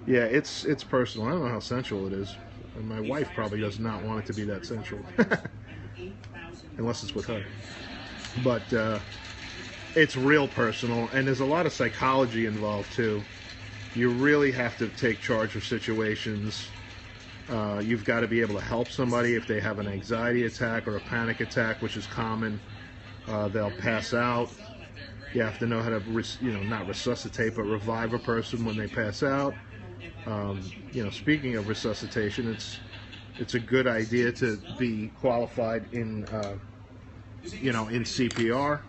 Yeah, it's personal. I don't know how sensual it is. And my wife probably does not want it to be that sensual. Unless it's with her. But it's real personal, and there's a lot of psychology involved too. You really have to take charge of situations. You've got to be able to help somebody if they have an anxiety attack or a panic attack, which is common. They'll pass out. You have to know how to, not resuscitate, but revive a person when they pass out. Speaking of resuscitation, it's a good idea to be qualified in, in CPR,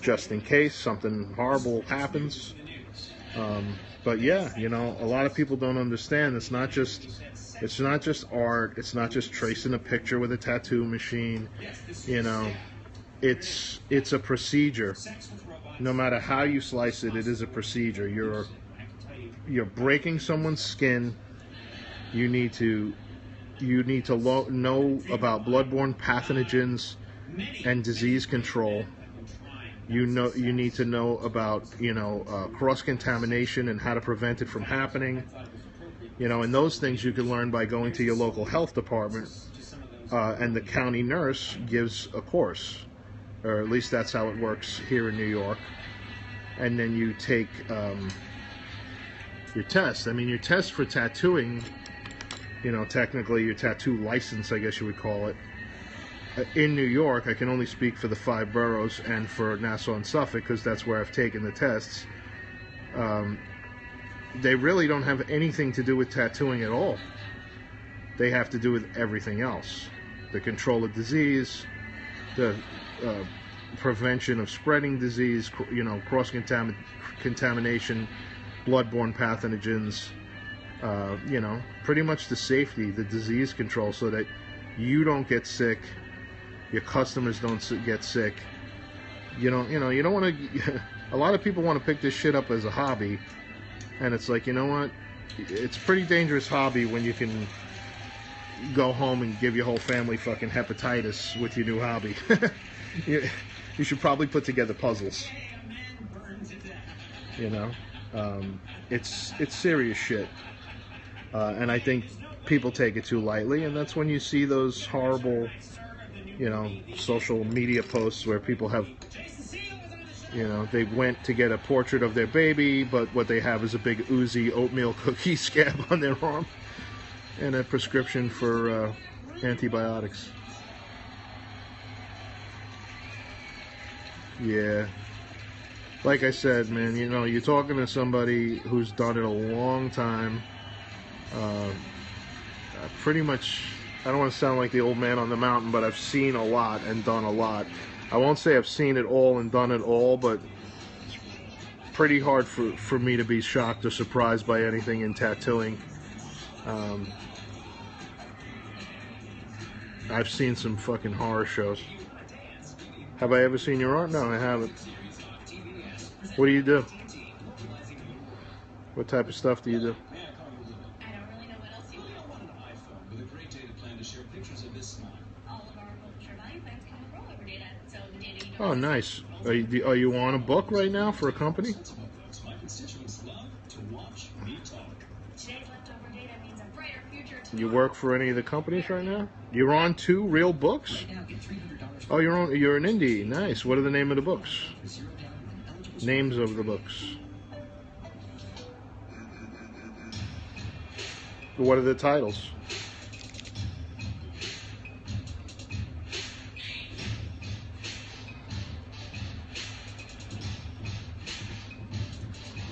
just in case something horrible happens. But yeah, a lot of people don't understand. It's not just art. It's not just tracing a picture with a tattoo machine. It's a procedure. No matter how you slice it, it is a procedure. You're breaking someone's skin. You need to know about bloodborne pathogens and disease control. You need to know about cross-contamination and how to prevent it from happening. And those things you can learn by going to your local health department, and the county nurse gives a course, or at least that's how it works here in New York. And then you take your test. I mean, your test for tattooing, technically your tattoo license, I guess you would call it. In New York, I can only speak for the 5 boroughs and for Nassau and Suffolk, because that's where I've taken the tests. They really don't have anything to do with tattooing at all. They have to do with everything else. The control of disease, the prevention of spreading disease, cross-contamination, bloodborne pathogens, pretty much the safety, the disease control, so that you don't get sick, your customers don't get sick. You don't want to. A lot of people want to pick this shit up as a hobby, and it's like, you know what? It's a pretty dangerous hobby when you can go home and give your whole family fucking hepatitis with your new hobby. You should probably put together puzzles. It's serious shit, and I think people take it too lightly, and that's when you see those horrible, social media posts where people have, they went to get a portrait of their baby, but what they have is a big Uzi oatmeal cookie scab on their arm and a prescription for antibiotics. Yeah. Like I said, man, you're talking to somebody who's done it a long time. Pretty much, I don't want to sound like the old man on the mountain, but I've seen a lot and done a lot. I won't say I've seen it all and done it all, but it's pretty hard for me to be shocked or surprised by anything in tattooing. I've seen some fucking horror shows. Have I ever seen your art? No, I haven't. What do you do? What type of stuff do you do? I don't really know what else you do. With a great data plan to share pictures of this slime. All of our culture value plans come with rollover data, so the data you Oh, nice. Are you on a book right now for a company? My constituents love to watch me talk. Today's leftover data means a brighter future tomorrow. You work for any of the companies right now? You're on 2 real books? Right now, get $300. Oh, you're an indie. Nice. What are the name of the books? Names of the books. What are the titles?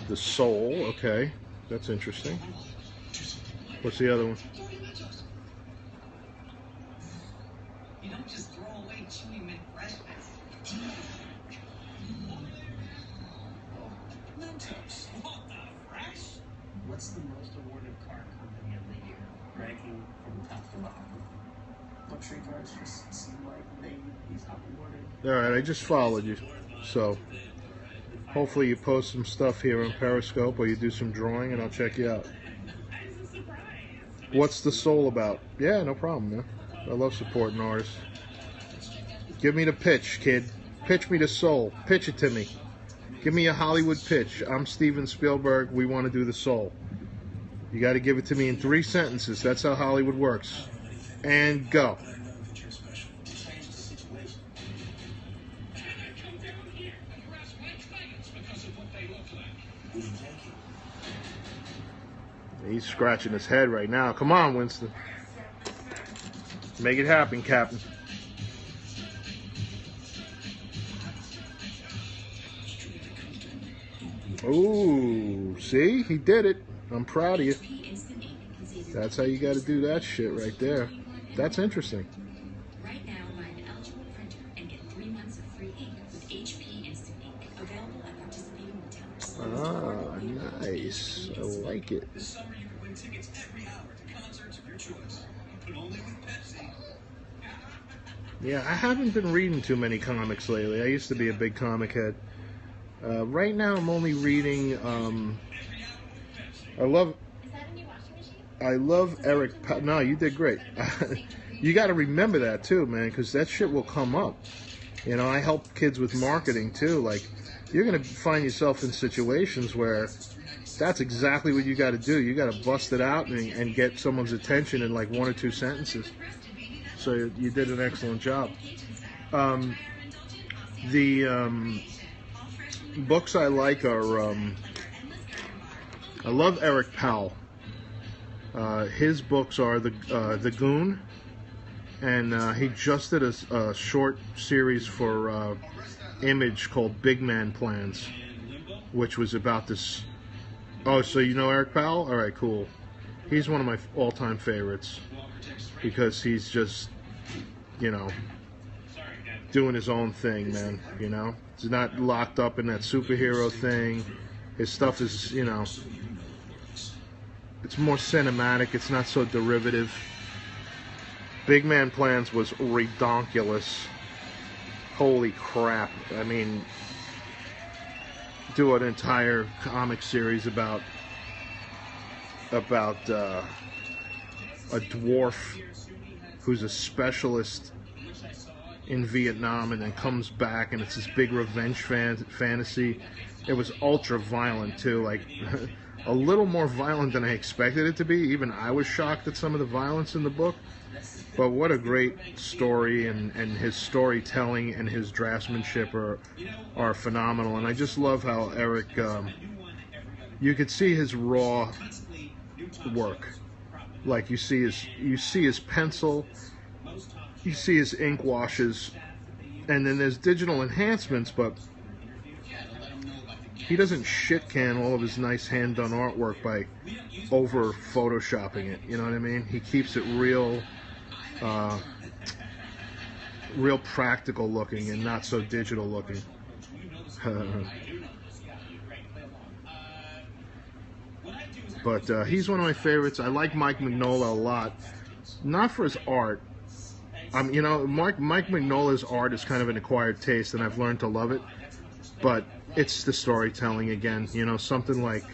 The Soul. Okay, that's interesting. What's the other one? You don't just throw away chewy mid-freshness. Mentos. What the fresh? What's the most awarded car company of the year? Ranking from top to bottom. Luxury cars just seem like these top awarded. Alright, I just followed you. So, hopefully you post some stuff here on Periscope or you do some drawing and I'll check you out. What's the Soul about? Yeah, no problem, man. I love supporting artists. Give me the pitch, kid. Pitch me the Soul. Pitch it to me. Give me a Hollywood pitch. I'm Steven Spielberg. We want to do the Soul. You got to give it to me in 3 sentences. That's how Hollywood works. And go. He's scratching his head right now. Come on, Winston. Make it happen, Captain. Ooh, see? He did it. I'm proud of you. That's how you got to do that shit right there. That's interesting. Right now, buy an eligible printer and get 3 months of free ink with HP Instant Ink. Available at participating retailers. Ah, nice. I like it. This summer you can win tickets every hour to concerts of your choice, but only with Pepsi. Yeah, I haven't been reading too many comics lately. I used to be a big comic head. Right now I'm only reading, I love Eric, no, you did great. You got to remember that too, man, because that shit will come up. You know, I help kids with marketing too. Like, you're going to find yourself in situations where that's exactly what you got to do. You got to bust it out and get someone's attention in like 1 or 2 sentences. So you did an excellent job. The books I like are, I love Eric Powell. His books are The Goon, and he just did a short series for Image called Big Man Plans, which was about this. Oh, so you know Eric Powell? All right, cool. He's one of my all-time favorites because he's just, you know, doing his own thing, man. You know, he's not locked up in that superhero thing. His stuff is, you know, it's more cinematic. It's not so derivative. Big Man Plans was redonkulous. Holy crap. I mean, do an entire comic series about a dwarf who's a specialist in Vietnam and then comes back, and it's this big revenge fantasy. It was ultra violent too, like a little more violent than I expected it to be. Even I was shocked at some of the violence in the book. But what a great story, and his storytelling and his draftsmanship are phenomenal. And I just love how Eric, you could see his raw work. Like you see his pencil, you see his ink washes, and then there's digital enhancements, but he doesn't shit can all of his nice hand done artwork by over photoshopping it. You know what I mean? He keeps it real practical looking and not so digital looking. But he's one of my favorites. I like Mike Mignola a lot, not for his art. You know, Mike Mignola's art is kind of an acquired taste, and I've learned to love it. But it's the storytelling again. You know, something like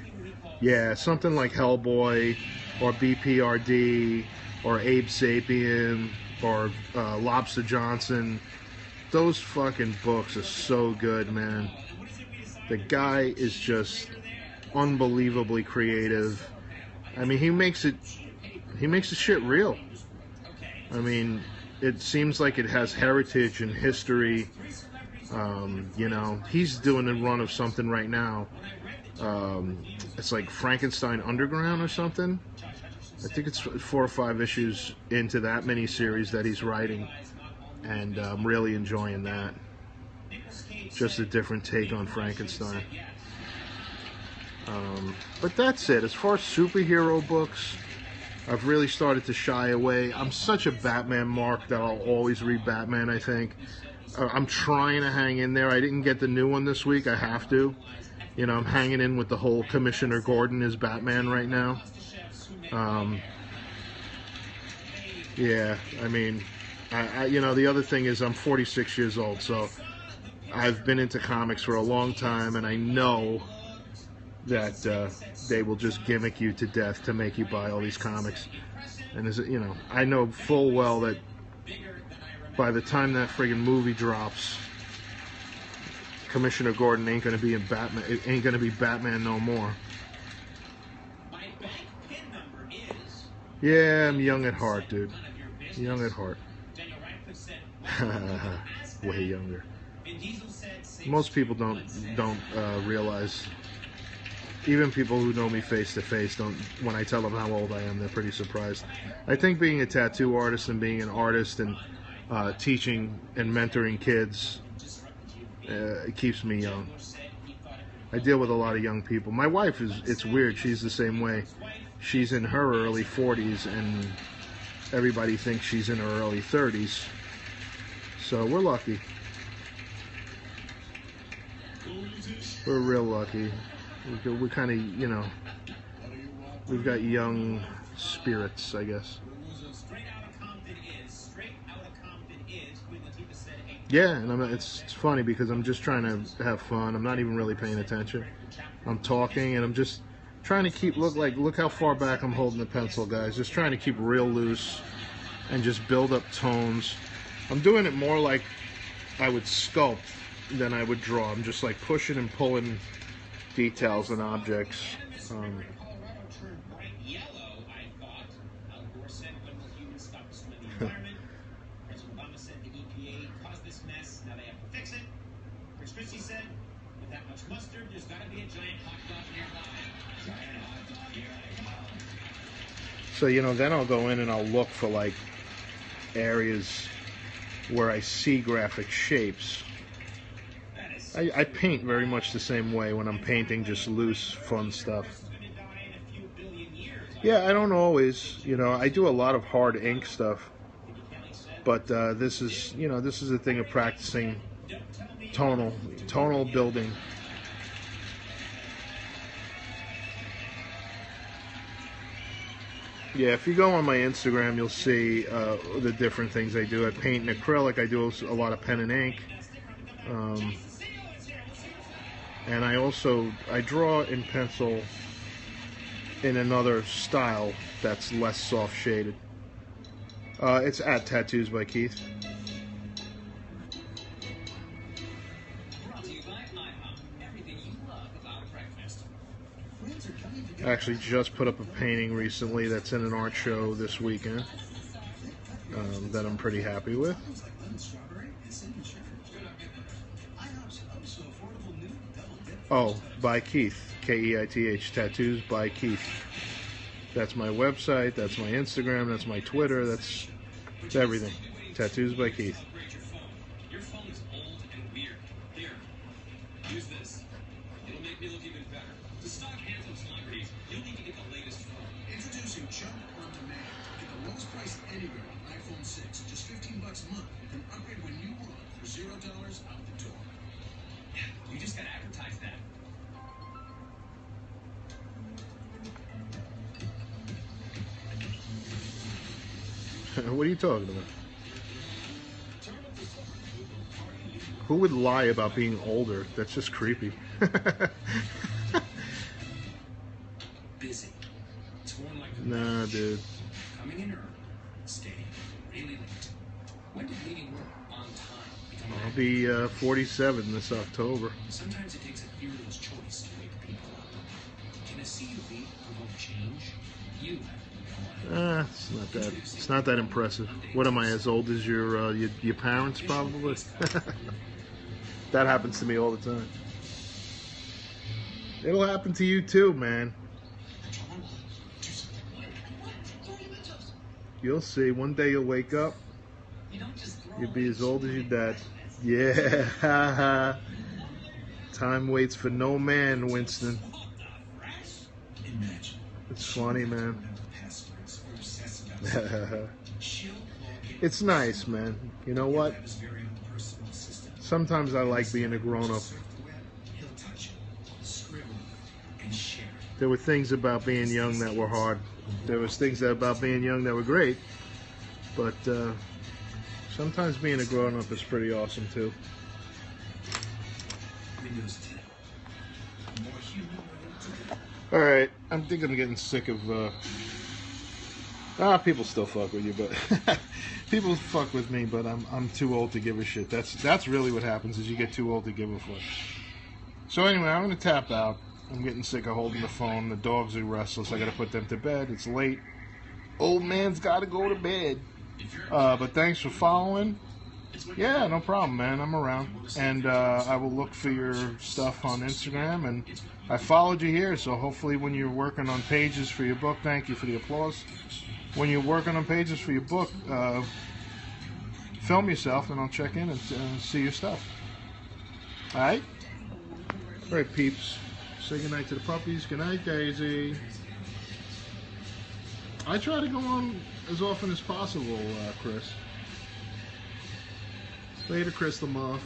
Hellboy, or BPRD, or Abe Sapien, or Lobster Johnson. Those fucking books are so good, man. The guy is just unbelievably creative. I mean, he makes the shit real. I mean, it seems like it has heritage and history. You know, he's doing a run of something right now. It's like Frankenstein Underground or something. I think it's 4 or 5 issues into that miniseries that he's writing, and I'm really enjoying that. Just a different take on Frankenstein. But that's it. As far as superhero books, I've really started to shy away. I'm such a Batman mark that I'll always read Batman, I think. I'm trying to hang in there. I didn't get the new one this week. I have to. You know, I'm hanging in with the whole Commissioner Gordon is Batman right now. Yeah, I mean, you know, the other thing is I'm 46 years old, so I've been into comics for a long time, and I know that they will just gimmick you to death to make you buy all these comics. And you know, I know full well that by the time that friggin' movie drops, Commissioner Gordon ain't gonna be in Batman. It ain't gonna be Batman no more. Yeah, I'm young at heart, dude. Young at heart. Way younger. Most people don't realize Even people who know me face to face don't. When I tell them how old I am, they're pretty surprised. I think being a tattoo artist and being an artist and teaching and mentoring kids, it keeps me young. I deal with a lot of young people. My wife it's weird. She's the same way. She's in her early 40s, and everybody thinks she's in her early 30s. So we're lucky. We're real lucky. We're kind of, you know, we've got young spirits, I guess. Yeah, and it's funny because I'm just trying to have fun. I'm not even really paying attention. I'm talking, and I'm just trying to keep look how far back I'm holding the pencil, guys. Just trying to keep real loose and just build up tones. I'm doing it more like I would sculpt than I would draw. I'm just like pushing and pulling details and objects. So, you know, then I'll go in and I'll look for like areas where I see graphic shapes. I paint very much the same way when I'm painting just loose, fun stuff. Yeah, I don't always, you know, I do a lot of hard ink stuff, but this is, you know, this is a thing of practicing tonal building. Yeah, if you go on my Instagram, you'll see the different things I do. I paint in acrylic. I do a lot of pen and ink. And I draw in pencil in another style that's less soft shaded. It's at Tattoos by Keith. I actually just put up a painting recently that's in an art show this weekend that I'm pretty happy with. Oh, by Keith, Keith, Tattoos by Keith. That's my website, that's my Instagram, that's my Twitter, that's everything. Tattoos by Keith. Your phone is old and weird. Here, use this. It'll make me look even better. To stock handsome celebrities, you'll need to get the latest phone. Introducing Jump on Demand. Get the lowest price anywhere on iPhone 6, just $15 a month. You can upgrade when you want for $0 out the door. Yeah, you just gotta advertise that. What are you talking about? Who would lie about being older? That's just creepy. Busy. Torn like Nah, dude. coming in early, staying really late. When did leaving work on time become I'll be 47 this October. Sometimes it takes a hero's choice to wake people up. Can a CUV provoke change? You have no idea. It's not that impressive. What am I, as old as your parents probably? That happens to me all the time. It'll happen to you too, man. You'll see. One day you'll wake up. You'll be as old as your dad. Yeah. Time waits for no man, Winston. It's funny, man. It's nice, man. You know what? Sometimes I like being a grown-up. There were things about being young that were hard. There was things about being young that were great. But sometimes being a grown-up is pretty awesome, too. Alright, I think I'm getting sick of... people still fuck with you, but... people fuck with me, but I'm too old to give a shit. That's really what happens, is you get too old to give a fuck. So anyway, I'm going to tap out. I'm getting sick of holding the phone. The dogs are restless. I got to put them to bed. It's late. Old man's got to go to bed. But thanks for following. Yeah, no problem, man. I'm around. And I will look for your stuff on Instagram. And I followed you here, so hopefully when you're working on pages for your book, thank you for the applause. When you're working on pages for your book, film yourself, and I'll check in and see your stuff. All right? All right, peeps. Say goodnight to the puppies. Good night, Daisy. I try to go on as often as possible, Chris. Later, Crystal Muff.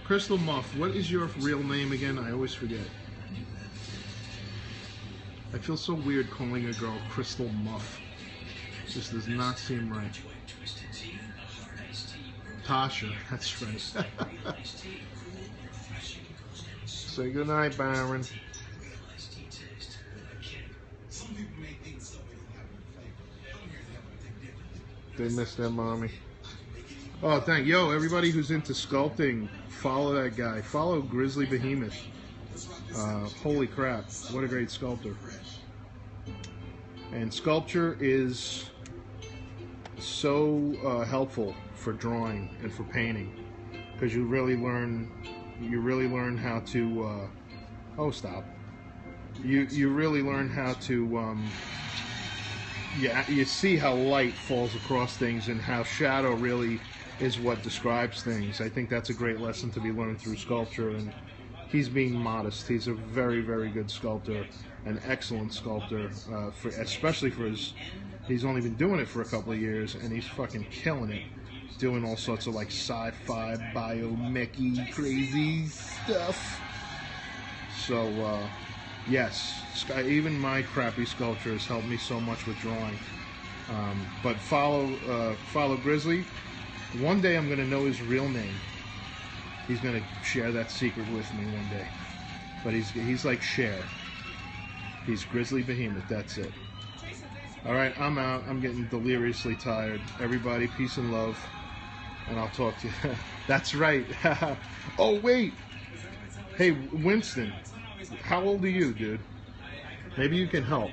Crystal Muff, what is your real name again? I always forget. I feel so weird calling a girl Crystal Muff. It just does not seem right. Tasha, that's right. Say goodnight, Baron. They miss their mommy. Oh, yo, everybody who's into sculpting, follow that guy. Follow Grizzly Behemoth. Holy crap, what a great sculptor. And sculpture is so helpful for drawing and for painting, because you really learn how to you really learn how to you see how light falls across things and how shadow really is what describes things. I think that's a great lesson to be learned through sculpture, and he's being modest. He's a very, very good sculptor, an excellent sculptor, especially for he's only been doing it for a couple of years, and he's fucking killing it, doing all sorts of like sci-fi, biomech-y, crazy stuff. So, yes, even my crappy sculpture has helped me so much with drawing. But follow Grizzly. One day I'm going to know his real name. He's going to share that secret with me one day. But he's like Cher. He's Grizzly Behemoth. That's it. All right, I'm out. I'm getting deliriously tired. Everybody, peace and love. And I'll talk to you. That's right. Oh, wait. Hey, Winston. How old are you, dude? Maybe you can help.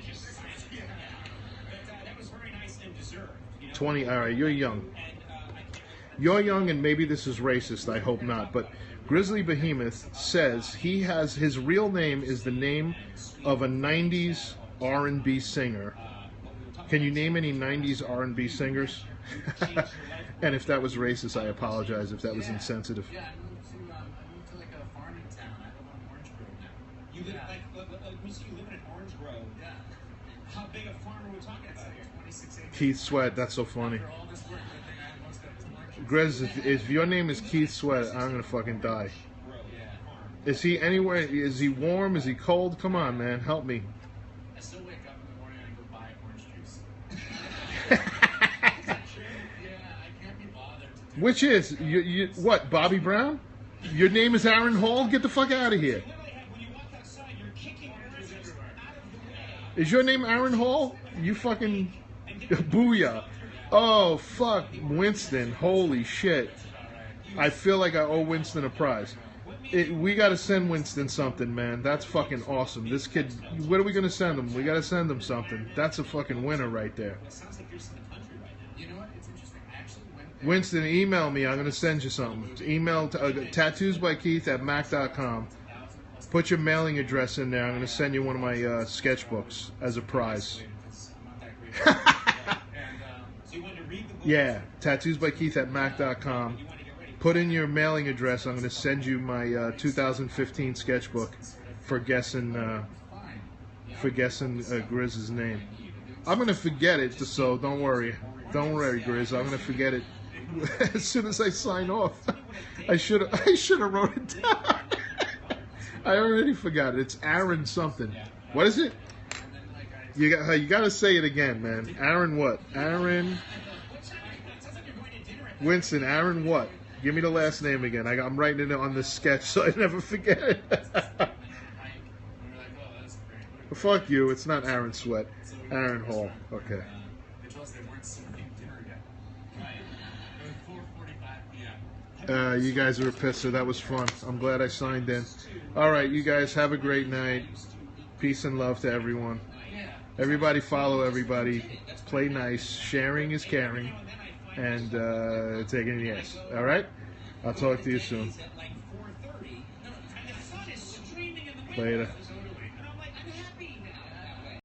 20. All right, you're young. You're young, and maybe this is racist. I hope not. But Grizzly Behemoth says his real name is the name of a 90s R&B singer. Can you name any 90s R&B singers? And if that was racist, I apologize if that was insensitive. Yeah, I moved to like a farming town. I live on Orange Grove now. You live we see you living in Orange Grove. Yeah. How big a farm are we talking about here? 26 acres. Keith Sweat, that's so funny. Grizz, if your name is Keith Sweat, I'm gonna fucking die. Is he anywhere? Is he warm? Is he cold? Come on, man, help me. I still wake up in the morning and go buy orange juice. Which is you what? Bobby Brown? Your name is Aaron Hall? Get the fuck out of here! Is your name Aaron Hall? You fucking booyah! Oh fuck, Winston! Holy shit! I feel like I owe Winston a prize. We gotta send Winston something, man. That's fucking awesome. This kid, what are we gonna send him? We gotta send him something. That's a fucking winner right there. Winston, email me. I'm going to send you something. Email tattoosbykeith@mac.com. Put your mailing address in there. I'm going to send you one of my sketchbooks as a prize. Yeah, tattoosbykeith@mac.com. Put in your mailing address. I'm going to send you my 2015 sketchbook for guessing Grizz's name. I'm going to forget it, so don't worry. Don't worry, Grizz. I'm going to forget it as soon as I sign off. I should have wrote it down. I already forgot it. It's Aaron something. What is it? You got to say it again, man. Aaron what? Aaron Winston. Aaron what? Give me the last name again. I'm writing it on the sketch so I never forget it. Fuck you. It's not Aaron Sweat. Aaron Hall. Okay. You guys are a pisser. That was fun. I'm glad I signed in. All right, you guys have a great night. Peace and love to everyone. Everybody follow everybody. Play nice. Sharing is caring. and take it in the ass. All right? I'll talk to you soon. Later.